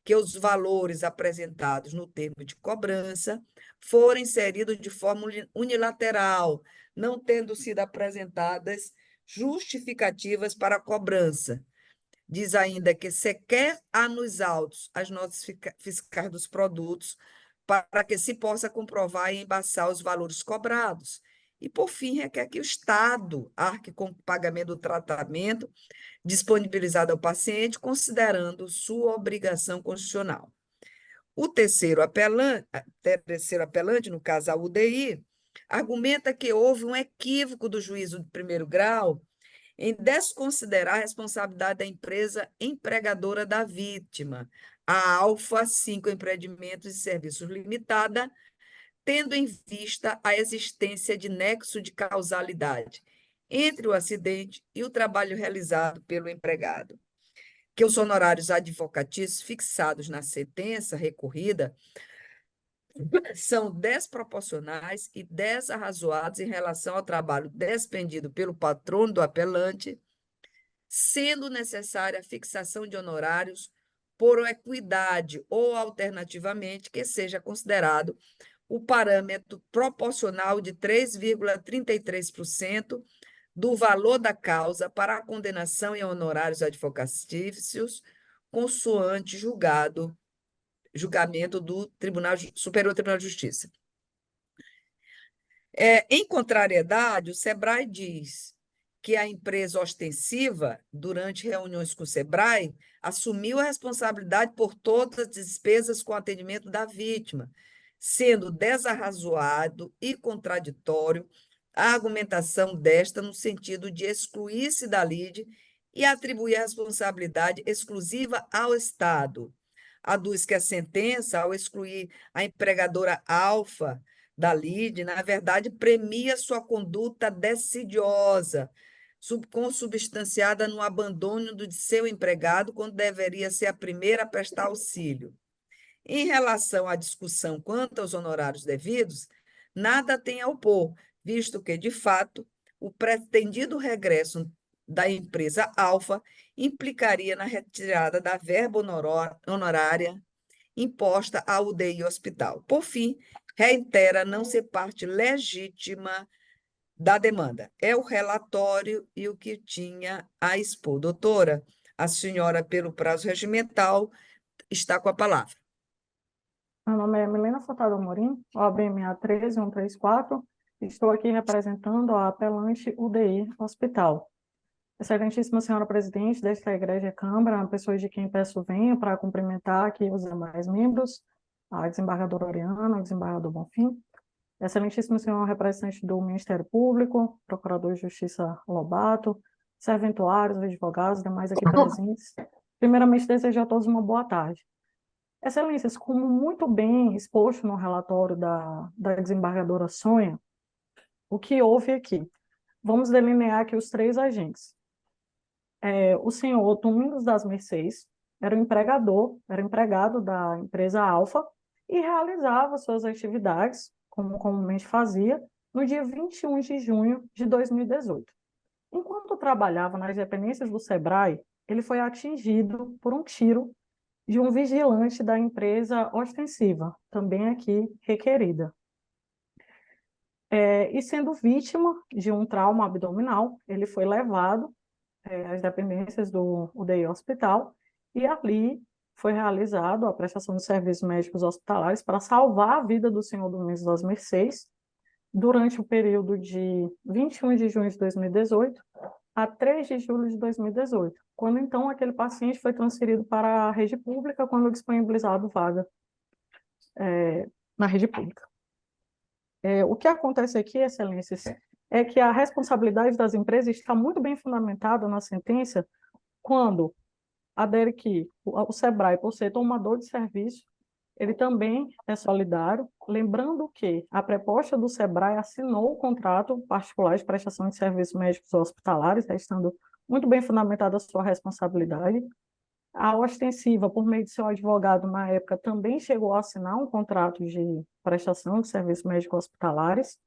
que os valores apresentados no termo de cobrança foram inseridos de forma unilateral, não tendo sido apresentadas justificativas para a cobrança. Diz ainda que sequer há nos autos as notas fiscais dos produtos para que se possa comprovar e embaçar os valores cobrados. E, por fim, requer que o Estado arque com o pagamento do tratamento disponibilizado ao paciente, considerando sua obrigação constitucional. O terceiro apelante, no caso a UDI, argumenta que houve um equívoco do juízo de primeiro grau em desconsiderar a responsabilidade da empresa empregadora da vítima, a Alfa 5 Empreendimentos e Serviços Limitada, tendo em vista a existência de nexo de causalidade entre o acidente e o trabalho realizado pelo empregado, que os honorários advocatícios fixados na sentença recorrida são desproporcionais e desarrazoados em relação ao trabalho despendido pelo patrono do apelante, sendo necessária a fixação de honorários por equidade ou, alternativamente, que seja considerado o parâmetro proporcional de 3,33% do valor da causa para a condenação em honorários advocatícios, consoante julgamento do Superior Tribunal de Justiça. Em contrariedade, o SEBRAE diz que a empresa ostensiva, durante reuniões com o SEBRAE, assumiu a responsabilidade por todas as despesas com o atendimento da vítima, sendo desarrazoado e contraditório a argumentação desta no sentido de excluir-se da lide e atribuir a responsabilidade exclusiva ao Estado. Aduz que a sentença, ao excluir a empregadora Alfa da lide, na verdade, premia sua conduta dessidiosa, consubstanciada no abandono de seu empregado, quando deveria ser a primeira a prestar auxílio. Em relação à discussão quanto aos honorários devidos, nada tem a opor, visto que, de fato, o pretendido regresso da empresa Alfa implicaria na retirada da verba honorária imposta à UDI Hospital. Por fim, reitera não ser parte legítima da demanda. É o relatório e o que tinha a expor. Doutora, a senhora, pelo prazo regimental, está com a palavra. Meu nome é Milena Furtado Amorim, OAB 63134. Estou aqui representando a apelante UDI Hospital. Excelentíssima senhora presidente desta Igreja Câmara, pessoas de quem peço venha para cumprimentar aqui os demais membros, a desembargadora Oriana, o desembargador Bonfim, excelentíssimo senhor representante do Ministério Público, procurador de Justiça Lobato, serventuários, advogados, demais aqui presentes. Primeiramente, desejo a todos uma boa tarde. Excelências, como muito bem exposto no relatório da desembargadora Sônia, o que houve aqui? Vamos delinear aqui os três agentes. O senhor Domingos das Mercês era empregado da empresa Alfa e realizava suas atividades, como comumente fazia, no dia 21 de junho de 2018. Enquanto trabalhava nas dependências do SEBRAE, ele foi atingido por um tiro de um vigilante da empresa ostensiva, também aqui requerida. E sendo vítima de um trauma abdominal, ele foi levado às dependências do UDI Hospital e ali foi realizado a prestação de serviços médicos hospitalares para salvar a vida do senhor Domingos das Mercês durante o período de 21 de junho de 2018 a 3 de julho de 2018, quando então aquele paciente foi transferido para a rede pública quando disponibilizado vaga. na rede pública. O que acontece aqui, excelências, é que a responsabilidade das empresas está muito bem fundamentada na sentença quando adere que o SEBRAE, por ser tomador de serviço, ele também é solidário, lembrando que a preposta do SEBRAE assinou o contrato particular de prestação de serviços médicos hospitalares, estando muito bem fundamentada a sua responsabilidade. A ostensiva, por meio de seu advogado, na época, também chegou a assinar um contrato de prestação de serviços médicos hospitalares,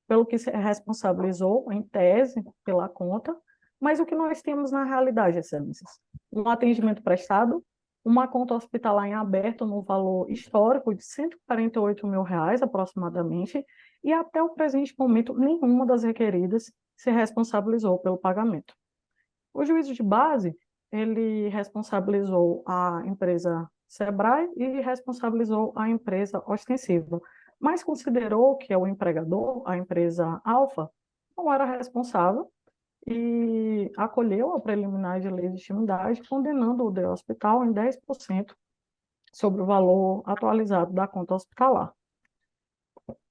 pelo que se responsabilizou, em tese, pela conta, mas o que nós temos na realidade, excelências? Um atendimento prestado, uma conta hospitalar em aberto no valor histórico de R$ 148 mil aproximadamente, e até o presente momento nenhuma das requeridas se responsabilizou pelo pagamento. O juízo de base, ele responsabilizou a empresa SEBRAE e responsabilizou a empresa ostensiva, mas considerou que o empregador, a empresa Alfa, não era responsável e acolheu a preliminar de legitimidade, condenando o DE Hospital em 10% sobre o valor atualizado da conta hospitalar.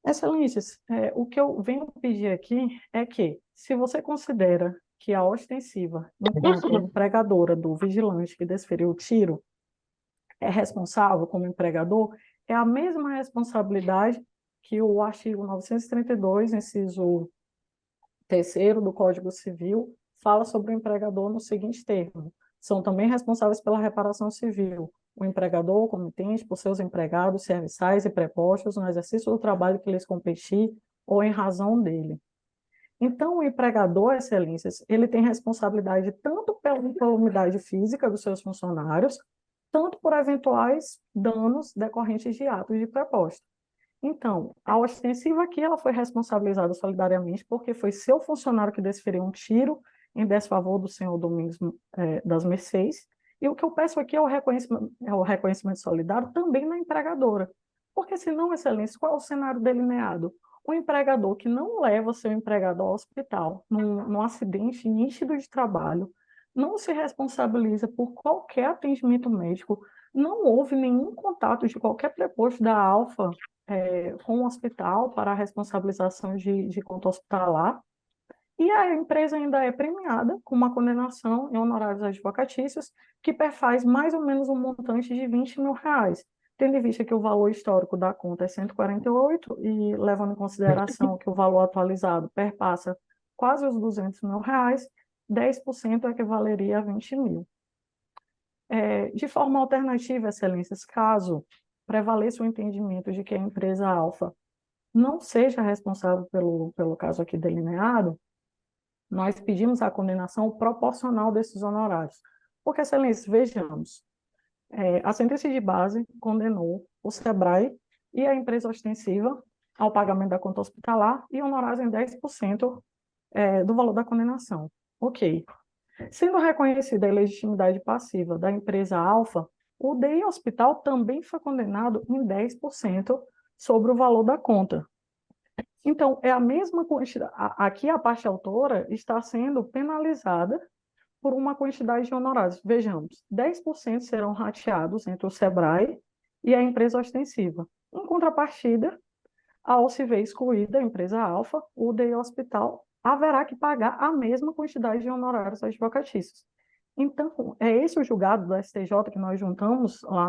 Excelências, o que eu venho pedir aqui é que, se você considera que a ostensiva, enquanto empregadora do vigilante que desferiu o tiro, é responsável como empregador, é a mesma responsabilidade que o artigo 932, inciso 3º do Código Civil, fala sobre o empregador no seguinte termo: são também responsáveis pela reparação civil o empregador, o comitente, por seus empregados, serviçais e prepostos no exercício do trabalho que lhes competir ou em razão dele. Então, o empregador, excelências, ele tem responsabilidade tanto pela incolumidade física dos seus funcionários, tanto por eventuais danos decorrentes de atos de preposto. Então, a ostensiva aqui, ela foi responsabilizada solidariamente porque foi seu funcionário que desferiu um tiro em desfavor do senhor Domingos das Mercês, e o que eu peço aqui é o reconhecimento solidário também na empregadora, porque senão, excelência, qual é o cenário delineado? O empregador que não leva seu empregado ao hospital num acidente nítido de trabalho, não se responsabiliza por qualquer atendimento médico, não houve nenhum contato de qualquer preposto da Alfa com o hospital para a responsabilização de conta hospitalar, e a empresa ainda é premiada com uma condenação em honorários advocatícios que perfaz mais ou menos um montante de R$ 20 mil, tendo em vista que o valor histórico da conta é 148 e levando em consideração que o valor atualizado perpassa quase os R$ 200 mil, 10% equivaleria a 20 mil. De forma alternativa, excelências, caso prevaleça o entendimento de que a empresa Alfa não seja responsável pelo caso aqui delineado, nós pedimos a condenação proporcional desses honorários. Porque, excelências, vejamos, a sentença de base condenou o SEBRAE e a empresa ostensiva ao pagamento da conta hospitalar e honorários em 10% do valor da condenação. Ok. Sendo reconhecida a ilegitimidade passiva da empresa Alfa, o DI Hospital também foi condenado em 10% sobre o valor da conta. Então, é a mesma quantidade. Aqui a parte autora está sendo penalizada por uma quantidade de honorários. Vejamos, 10% serão rateados entre o SEBRAE e a empresa ostensiva. Em contrapartida, ao se ver excluída a empresa Alfa, o DI Hospital haverá que pagar a mesma quantidade de honorários advocatícios. Então, é esse o julgado do STJ que nós juntamos lá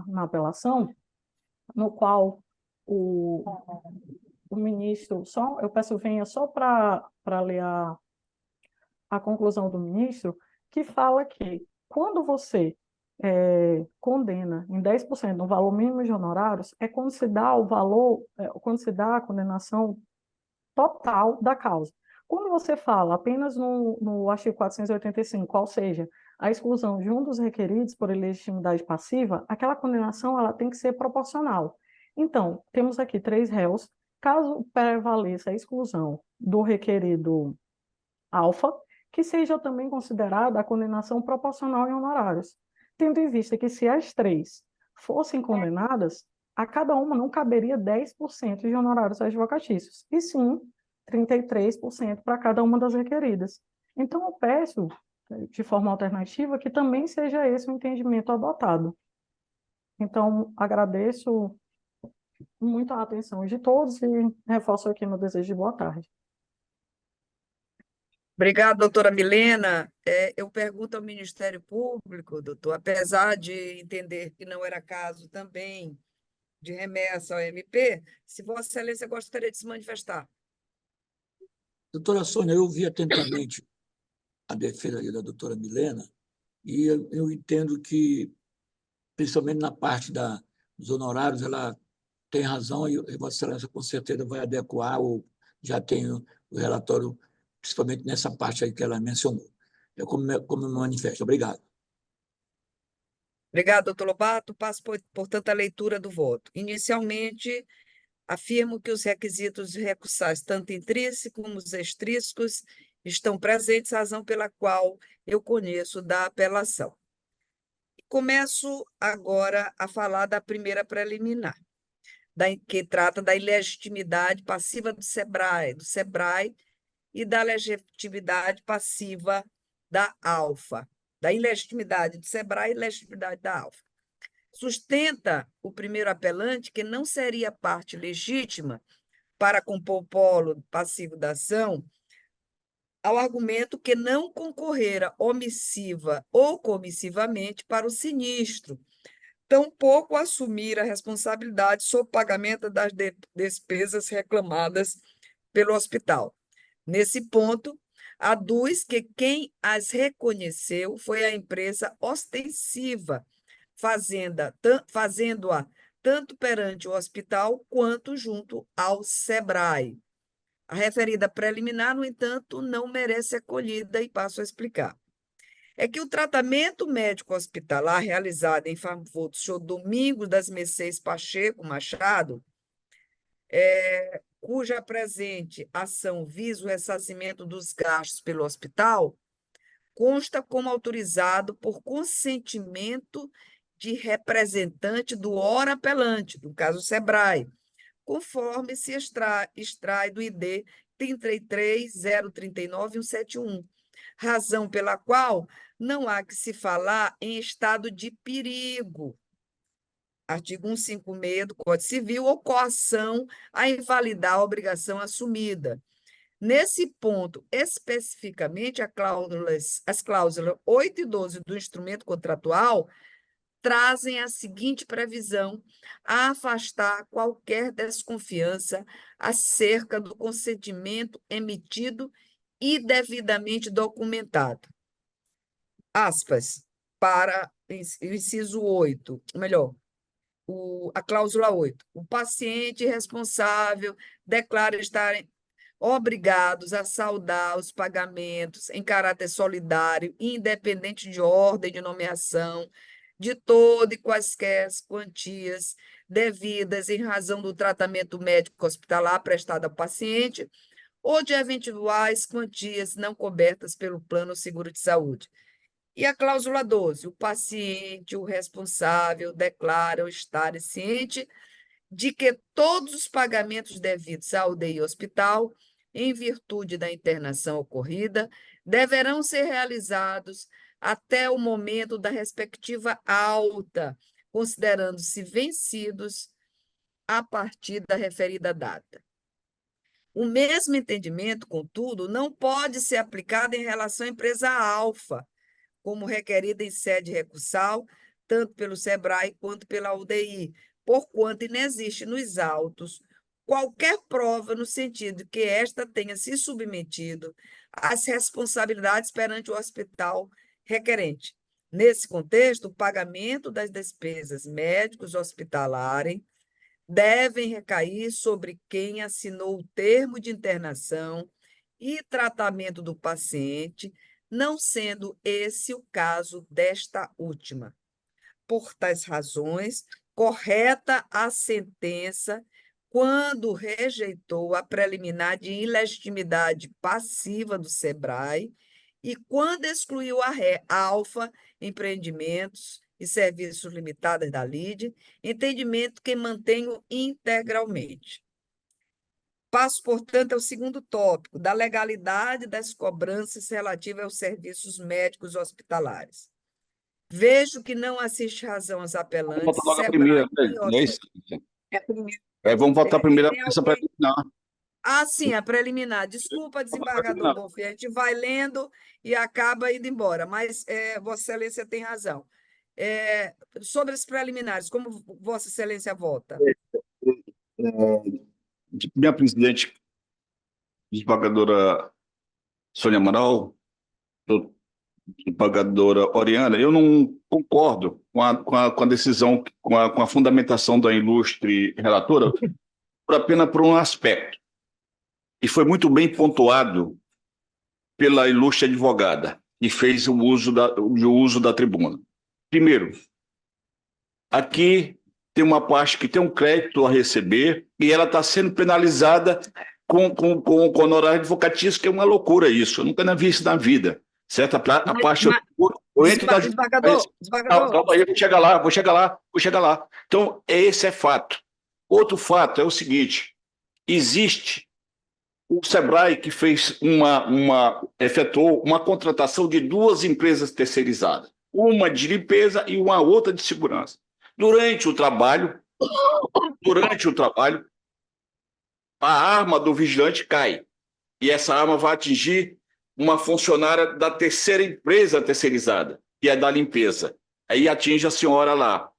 na apelação, no qual o ministro, eu peço venha só para ler a conclusão do ministro, que fala que quando você condena em 10% no valor mínimo de honorários, é quando se dá o valor, quando se dá a condenação total da causa. Quando você fala apenas no artigo 485, qual seja a exclusão de um dos requeridos por ilegitimidade passiva, aquela condenação ela tem que ser proporcional. Então, temos aqui 3 réus. Caso prevaleça a exclusão do requerido Alfa, que seja também considerada a condenação proporcional em honorários, tendo em vista que se as 3 fossem condenadas, a cada uma não caberia 10% de honorários advocatícios, e sim 33% para cada uma das requeridas. Então, eu peço, de forma alternativa, que também seja esse o entendimento adotado. Então, agradeço muita atenção de todos e reforço aqui meu desejo de boa tarde. Obrigada, doutora Milena. Eu pergunto ao Ministério Público, doutor, apesar de entender que não era caso também de remessa ao MP, se Vossa Excelência gostaria de se manifestar. Doutora Sônia, eu ouvi atentamente a defesa da doutora Milena e eu entendo que, principalmente na parte dos honorários, ela tem razão e Vossa Excelência com certeza vai adequar ou já tem o relatório, principalmente nessa parte aí que ela mencionou. É como me manifesto. Obrigado. Obrigada, doutor Lobato. Passo, portanto, a leitura do voto. Inicialmente, afirmo que os requisitos recursais, tanto intrínsecos como os extrínsecos, estão presentes, razão pela qual eu conheço da apelação. Começo agora a falar da primeira preliminar, que trata da ilegitimidade passiva do SEBRAE e da legitimidade passiva da ALFA, da ilegitimidade do SEBRAE e legitimidade da ALFA. Sustenta o primeiro apelante que não seria parte legítima para compor o polo passivo da ação ao argumento que não concorrera omissiva ou comissivamente para o sinistro, tampouco assumir a responsabilidade sob pagamento das despesas reclamadas pelo hospital. Nesse ponto, aduz que quem as reconheceu foi a empresa ostensiva, fazendo-a tanto perante o hospital quanto junto ao SEBRAE. A referida preliminar, no entanto, não merece acolhida e passo a explicar. É que o tratamento médico hospitalar realizado em favor do senhor Domingos das Mercês Pacheco Machado, cuja presente ação visa o ressarcimento dos gastos pelo hospital, consta como autorizado por consentimento de representante do ora apelante, no caso SEBRAE, conforme se extrai do ID 33.039.171, razão pela qual não há que se falar em estado de perigo. Artigo 156 do Código Civil, ou coação a invalidar a obrigação assumida. Nesse ponto, especificamente, as cláusulas 8 e 12 do instrumento contratual trazem a seguinte previsão: a afastar qualquer desconfiança acerca do consentimento emitido e devidamente documentado. Aspas, para o inciso 8, melhor, a cláusula 8. O paciente responsável declara estarem obrigados a saldar os pagamentos em caráter solidário, independente de ordem de nomeação, de toda e quaisquer quantias devidas em razão do tratamento médico hospitalar prestado ao paciente ou de eventuais quantias não cobertas pelo plano seguro de saúde. E a cláusula 12, o paciente, o responsável, declaram estar ciente de que todos os pagamentos devidos à UTI hospital, em virtude da internação ocorrida, deverão ser realizados até o momento da respectiva alta, considerando-se vencidos a partir da referida data. O mesmo entendimento, contudo, não pode ser aplicado em relação à empresa Alfa, como requerida em sede recursal, tanto pelo SEBRAE quanto pela UDI, porquanto inexiste nos autos qualquer prova no sentido de que esta tenha se submetido às responsabilidades perante o hospital requerente. Nesse contexto, o pagamento das despesas médicos hospitalares devem recair sobre quem assinou o termo de internação e tratamento do paciente, não sendo esse o caso desta última. Por tais razões, correta a sentença quando rejeitou a preliminar de ilegitimidade passiva do SEBRAE e quando excluiu a Alfa Empreendimentos e Serviços Limitados da LIDE, entendimento que mantenho integralmente. Passo, portanto, ao segundo tópico, da legalidade das cobranças relativas aos serviços médicos hospitalares. Vejo que não assiste razão aos apelantes. Bota logo a primeira, né? É a primeira. Vamos votar primeiro Tem essa alguém? preliminar. Ah, sim, a preliminar. Desculpa, desembargador Preliminar. Bonfim, a gente vai lendo e acaba indo embora, mas Vossa Excelência tem razão. Sobre as preliminares, como Vossa Excelência vota? Minha presidente, desembargadora Sônia Amaral, desembargadora Oriana, eu não concordo com a decisão, com a fundamentação da ilustre relatora, apenas por um aspecto. E foi muito bem pontuado pela ilustre advogada, que fez o uso da tribuna. Primeiro, aqui tem uma parte que tem um crédito a receber e ela está sendo penalizada com honorário advocatício, que é uma loucura isso. Eu nunca vi isso na vida. Certo? A parte... Desembargador, calma aí, vou chegar lá. Então, esse é fato. Outro fato é o seguinte, existe o Sebrae que efetuou uma contratação de 2 empresas terceirizadas, uma de limpeza e uma outra de segurança. Durante o trabalho, a arma do vigilante cai, e essa arma vai atingir uma funcionária da terceira empresa terceirizada, que é da limpeza. Aí atinge a senhora lá.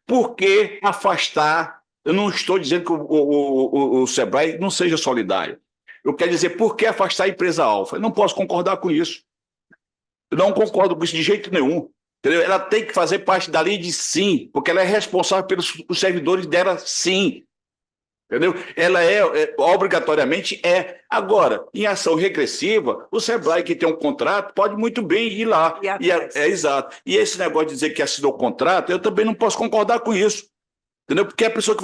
Por que afastar? Eu não estou dizendo que o Sebrae não seja solidário. Eu quero dizer, por que afastar a empresa Alfa? Eu não posso concordar com isso. Eu não concordo com isso de jeito nenhum. Entendeu? Ela tem que fazer parte da lei de sim, porque ela é responsável pelos servidores dela, sim. Entendeu? Ela obrigatoriamente é. Agora, em ação regressiva, o Sebrae, que tem um contrato, pode muito bem ir lá. Exato. E esse negócio de dizer que assinou o contrato, eu também não posso concordar com isso. Entendeu? Porque a pessoa que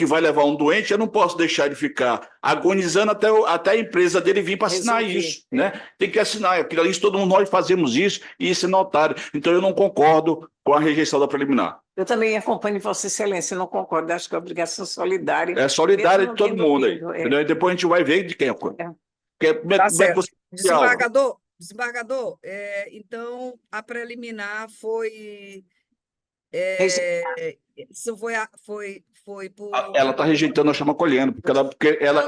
vai levar um doente, eu não posso deixar ele ficar agonizando até a empresa dele vir para assinar isso. Né? Tem que assinar. Aquilo ali, todo mundo nós fazemos isso e isso é notário. Então, eu não concordo com a rejeição da preliminar. Eu também acompanho Vossa Excelência, não concordo, acho que é obrigação solidária. É solidária de todo mundo aí. Entendeu? Depois a gente vai ver de quem é a coisa. Tá certo. Desembargador, então a preliminar foi. Isso foi por. Ela está rejeitando, nós estamos acolhendo, porque ela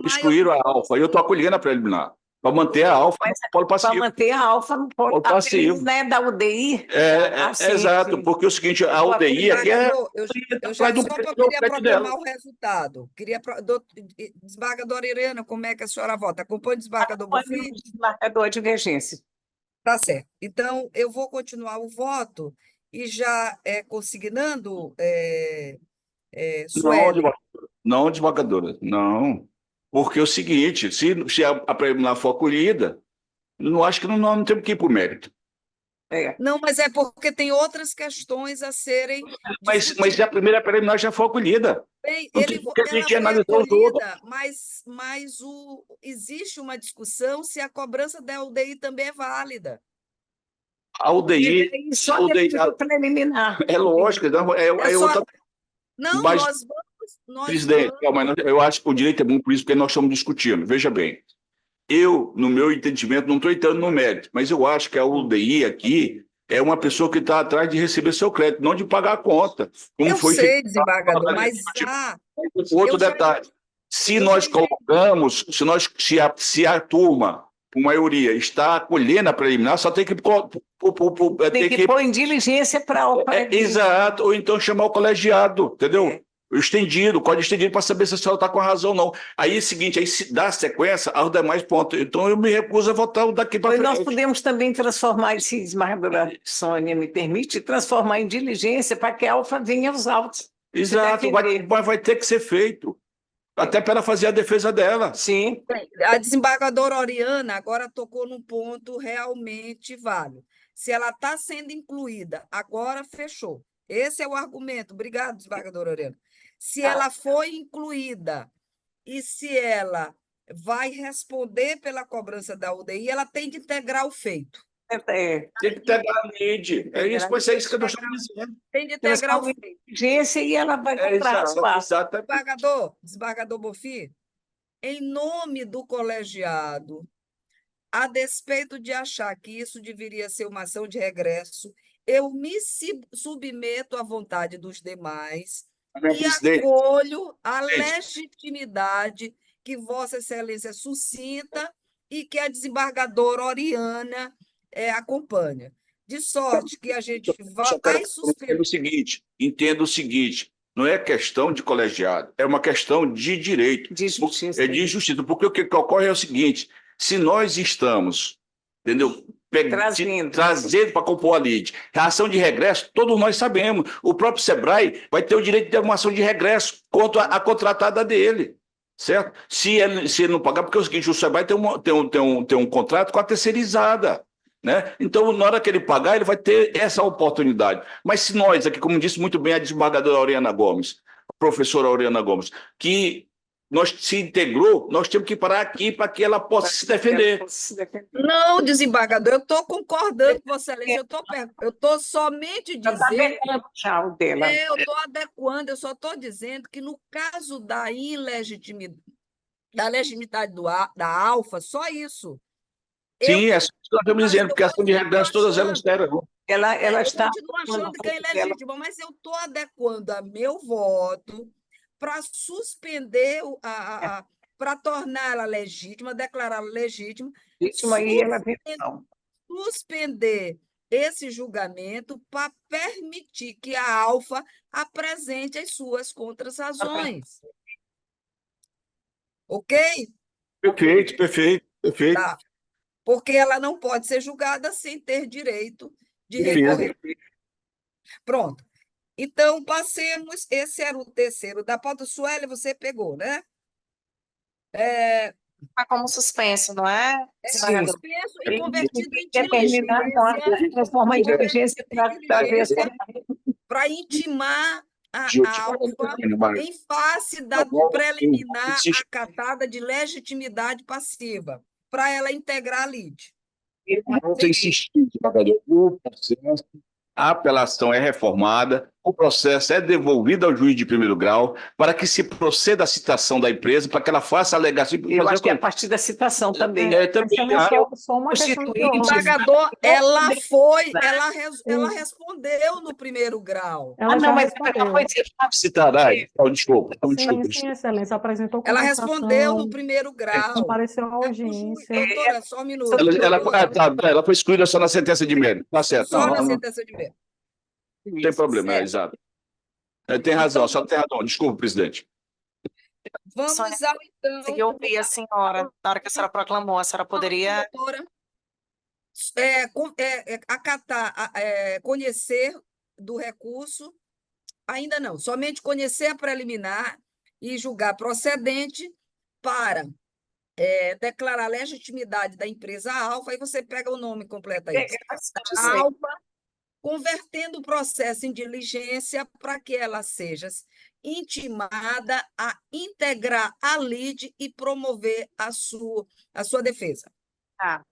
excluíram a Alfa. Eu estou acolhendo a preliminar. Para manter a Alfa no polo passivo. Para manter a Alfa no polo passivo. Né, da UDI. Exato, porque é o seguinte, a UDI aqui eu já só queria proclamar o resultado. Desembargadora Irena, como é que a senhora vota? Acompanha o desembargador Bonfim? Desembargador, divergência. Tá certo. Então, eu vou continuar o voto e já consignando, Sueli. Não, desembargadora, não. Porque é o seguinte, se a preliminar for acolhida, eu acho que não temos que ir para o mérito. Não, mas é porque tem outras questões a serem. Mas a primeira preliminar já foi acolhida. Bem, ela foi acolhida, mas existe uma discussão se a cobrança da UDI também é válida. A UDI. Preliminar. É lógico, outra. Não, mas, nós presidente, vamos... eu acho que o direito é bom por isso, porque nós estamos discutindo. Veja bem, eu, no meu entendimento, não estou entrando no mérito, mas eu acho que a UDI aqui é uma pessoa que está atrás de receber seu crédito, não de pagar a conta. Eu sei, desembargador, mas outro detalhe. Se nós colocamos, se a turma, por maioria, está acolhendo a preliminar, só tem que pôr em diligência para o exato, ou então chamar o colegiado, entendeu? O estendido, o código estendido, para saber se a senhora está com a razão ou não. Aí é o seguinte, aí se dá sequência aos demais pontos. Então eu me recuso a votar daqui para frente. Nós podemos também transformar, se a desembargadora Sônia me permite, transformar em diligência para que a Alfa venha aos autos. Exato, vai ter que ser feito. Até para ela fazer a defesa dela. Sim. A desembargadora Oriana agora tocou num ponto realmente válido. Se ela está sendo incluída, agora fechou. Esse é o argumento. Obrigado, desembargadora Oriana. Se ela foi incluída e se ela vai responder pela cobrança da UDI, ela tem de integrar o feito. Tem que integrar a NID. É isso que eu estou dizendo. Tem de integrar o feito. E ela vai comprar espaço. Desembargador Bonfim, em nome do colegiado, a despeito de achar que isso deveria ser uma ação de regresso, eu me submeto à vontade dos demais e Presidente, acolho a presidente, legitimidade que Vossa Excelência suscita e que a desembargadora Oriana acompanha. De sorte que a gente só quero vai que você suspender. entenda o seguinte, não é questão de colegiado, é uma questão de direito. De justiça. É de justiça, porque o que ocorre é o seguinte, se nós estamos, entendeu, trazendo para compor a lide, a ação de regresso, todos nós sabemos, o próprio SEBRAE vai ter o direito de ter uma ação de regresso contra a contratada dele, certo? Se ele não pagar, porque é o seguinte, o SEBRAE tem um contrato com a terceirizada, né? Então, na hora que ele pagar, ele vai ter essa oportunidade. Mas se nós, aqui, como disse muito bem a desembargadora Oriana Gomes, a professora Oriana Gomes, que nós se integrou, nós temos que parar aqui para que ela possa se defender. Não, desembargador, eu estou concordando com Vossa Excelência, eu estou somente Ela está dizendo. adequando já o dela. Eu estou adequando, eu só estou dizendo que no caso da ilegitimidade, da legitimidade da Alfa, só isso. Sim, é isso que nós estamos dizendo, porque a ação de regresso, todas elas terão. Ela está. Eu continuo achando que é ilegítima, mas eu estou adequando a meu voto para suspender, para torná-la legítima, declará-la legítima, Vítima e ela suspender esse julgamento para permitir que a Alfa apresente as suas contrarrazões. Ok? Perfeito, perfeito, perfeito. Tá. Porque ela não pode ser julgada sem ter direito de Perfeito. recorrer. Pronto. Então, passemos. Esse era o terceiro da pauta. Sueli, você pegou, né? Está como suspenso, não é? Desembargador? Suspenso e convertido em terminar com a diligência. reforma de diligência Para intimar a Alfa em face da preliminar acatada de legitimidade passiva, para ela integrar a lide. Não tem insistido, desembargador. O processo, a apelação é reformada, o processo é devolvido ao juiz de primeiro grau para que se proceda à citação da empresa, para que ela faça a alegação. Eu acho que é a partir da citação também. Também. Só uma questão de ordem. Desembargador, ela respondeu no primeiro grau. Ela já mas respondeu. ela foi Citará. Desculpa. Sim, Excelência, apresentou Ela contestação, respondeu no primeiro grau. compareceu à audiência. Doutora, só um minuto. Ela foi excluída só na sentença de mérito. Tá certo. Só na Não sentença de mérito. tem problema, Certo. exato. Tem razão, só tem razão. Desculpa, presidente. Vamos Sônia, ao então. Consegui ouvir a senhora na hora que a senhora proclamou. A senhora poderia. Doutora, acatar, conhecer do recurso, ainda não, somente conhecer a preliminar e julgar procedente para declarar a legitimidade da empresa Alfa, aí você pega o nome completo aí. Alfa, convertendo o processo em diligência para que ela seja intimada a integrar a lide e promover a sua defesa. Ah,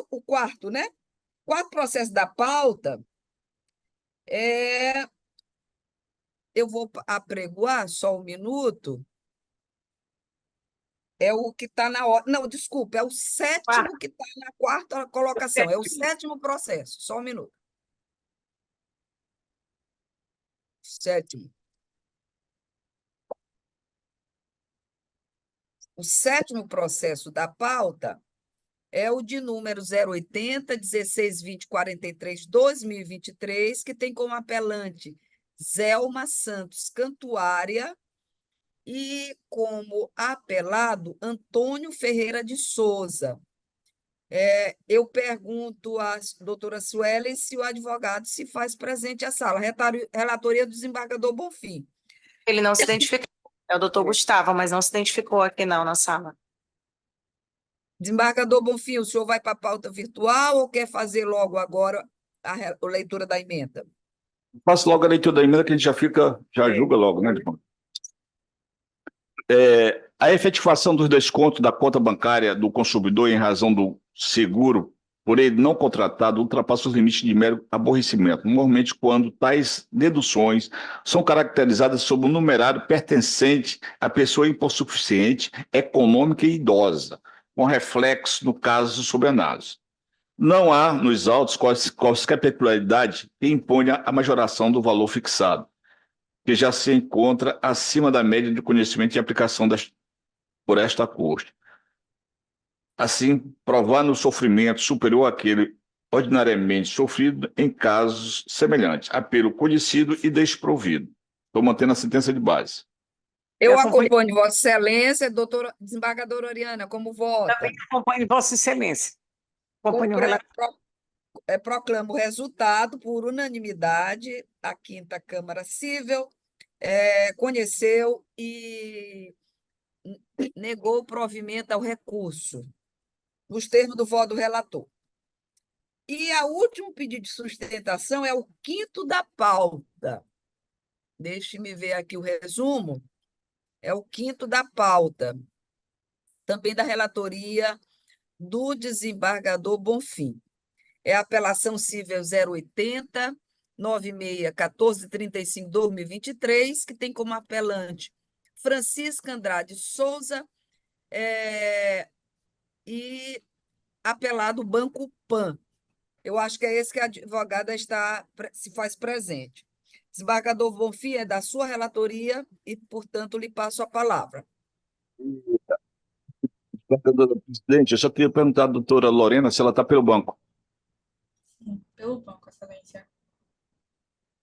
O quarto, né? O quarto processo da pauta eu vou apregoar só um minuto. É o que está na ordem. Não, desculpa, é o sétimo que está na quarta colocação. É o sétimo processo. Só um minuto. Sétimo. O sétimo processo da pauta é o de número 080, 1620, 43, 2023, que tem como apelante Zelma Santos Cantuária e como apelado Antônio Ferreira de Souza. Eu pergunto à doutora Suelen se o advogado se faz presente à sala. Relatoria do desembargador Bonfim. ele não se identificou. É o doutor Gustavo, mas não se identificou aqui não na sala. Desembargador Bonfim, o senhor vai para a pauta virtual ou quer fazer logo agora a leitura da emenda? Faço logo a leitura da emenda que a gente já julga logo, né, irmão? A efetivação dos descontos da conta bancária do consumidor em razão do seguro por ele não contratado ultrapassa os limites de mero aborrecimento, normalmente quando tais deduções são caracterizadas sob um numerário pertencente à pessoa hipossuficiente, econômica e idosa, com reflexo no caso sob análise. Não há nos autos qualquer peculiaridade que imponha a majoração do valor fixado, que já se encontra acima da média de conhecimento e aplicação por esta Corte. Assim, provando o sofrimento superior àquele ordinariamente sofrido em casos semelhantes, a pelo conhecido e desprovido. Estou mantendo a sentença de base. Eu acompanho- acompanho Vossa Excelência, doutora desembargadora Oriana, como vota? Também acompanho Vossa Excelência. Acompanho o relator. Proclamo o resultado por unanimidade. A Quinta Câmara Civil conheceu e negou o provimento ao recurso, nos termos do voto do relator. E o último pedido de sustentação é o quinto da pauta. Deixe-me ver aqui o resumo. É o quinto da pauta, também da relatoria do desembargador Bonfim. É a apelação civil 080 96 2023, que tem como apelante Francisca Andrade Souza e apelado Banco Pan. Eu acho que é esse que a advogada se faz presente. Desembargador Bonfim, é da sua relatoria e, portanto, lhe passo a palavra. Desembargadora presidente, eu só queria perguntar à doutora Lorena se ela está pelo banco. Sim, pelo banco, Excelência.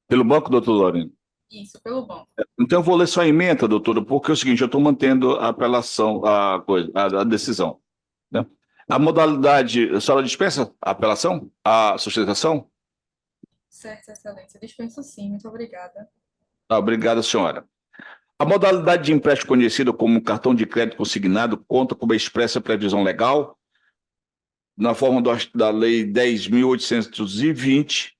Pelo banco, doutora Lorena? Isso, pelo banco. Então, eu vou ler só a ementa, doutora, porque é o seguinte, eu estou mantendo a apelação, a decisão. Né? A modalidade, a senhora dispensa a apelação? A sustentação? Certo, Excelência. Dispenso sim, muito obrigada. Obrigado, senhora. A modalidade de empréstimo conhecida como cartão de crédito consignado conta com uma expressa previsão legal na forma da Lei 10.820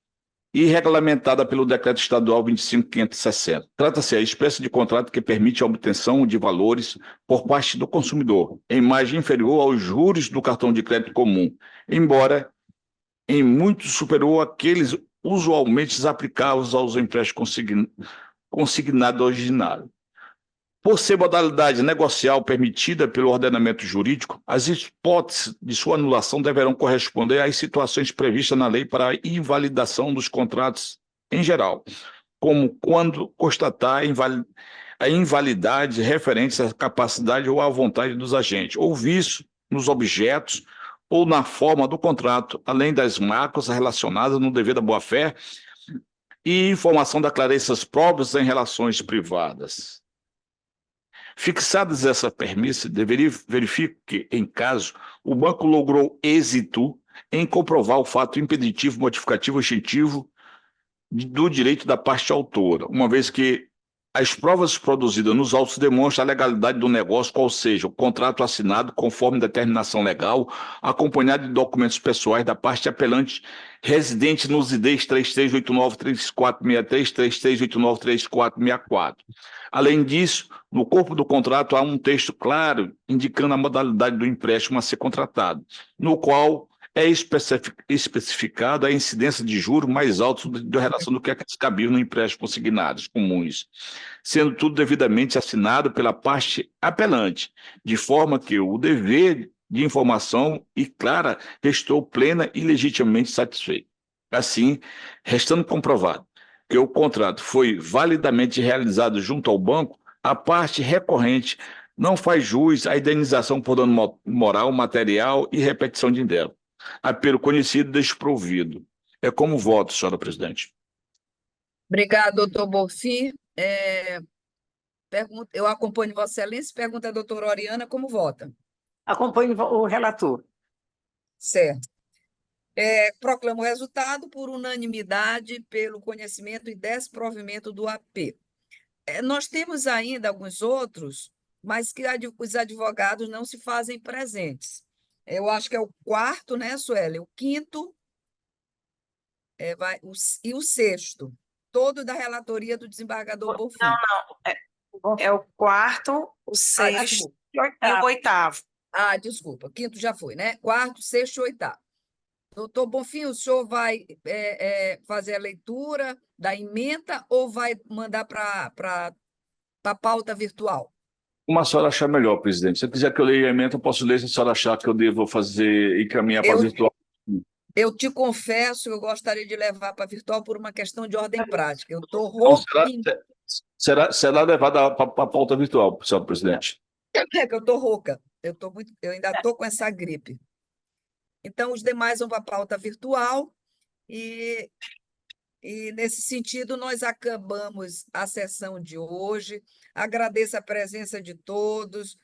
e regulamentada pelo Decreto Estadual 25.560. Trata-se a espécie de contrato que permite a obtenção de valores por parte do consumidor, em margem inferior aos juros do cartão de crédito comum, embora em muito superior àqueles usualmente aplicados aos empréstimos consignados originários. Por ser modalidade negocial permitida pelo ordenamento jurídico, as hipóteses de sua anulação deverão corresponder às situações previstas na lei para a invalidação dos contratos em geral, como quando constatar a invalidade referente à capacidade ou à vontade dos agentes, ou vício nos objetos ou na forma do contrato, além das marcas relacionadas no dever da boa-fé e informação da clarezas próprias em relações privadas. Fixadas essa premissa, verifique que, em caso, o banco logrou êxito em comprovar o fato impeditivo, modificativo ou extintivo do direito da parte autora, uma vez que as provas produzidas nos autos demonstram a legalidade do negócio, qual seja, o contrato assinado conforme determinação legal, acompanhado de documentos pessoais da parte apelante residente nos IDs 33893463, 33893464. Além disso, no corpo do contrato há um texto claro indicando a modalidade do empréstimo a ser contratado, no qual é especificada a incidência de juros mais altos da relação do que é cabível no empréstimo consignados comuns, sendo tudo devidamente assinado pela parte apelante, de forma que o dever de informação e clara restou plena e legitimamente satisfeito. Assim, restando comprovado que o contrato foi validamente realizado junto ao banco, a parte recorrente não faz jus à indenização por dano moral, material e repetição de indébito. Apelo conhecido desprovido. É como voto, senhora presidente. Obrigado, doutor Bonfim. Eu acompanho Vossa Excelência. Pergunta a doutora Oriana como vota. Acompanho o relator. Certo. Proclamo o resultado por unanimidade, pelo conhecimento e desprovimento do AP. Nós temos ainda alguns outros, mas que os advogados não se fazem presentes. Eu acho que é o quarto, né, Sueli? O quinto e o sexto, todo da relatoria do desembargador Bonfim. Não. É o quarto, o sexto e o oitavo. Desculpa. Quinto já foi, né? Quarto, sexto e oitavo. Doutor Bonfim, o senhor vai fazer a leitura da ementa ou vai mandar para a pauta virtual? Como a senhora achar melhor, presidente. Se quiser que eu leia a ementa, eu posso ler. Se a senhora achar que eu devo encaminhar para a virtual. Eu te confesso que eu gostaria de levar para virtual por uma questão de ordem prática. Eu estou Então, rouquinha, será levada para a pauta virtual, senhor presidente. é que eu estou rouca. Eu ainda estou com essa gripe. Então, os demais vão para a pauta virtual e nesse sentido, nós acabamos a sessão de hoje. Agradeço a presença de todos.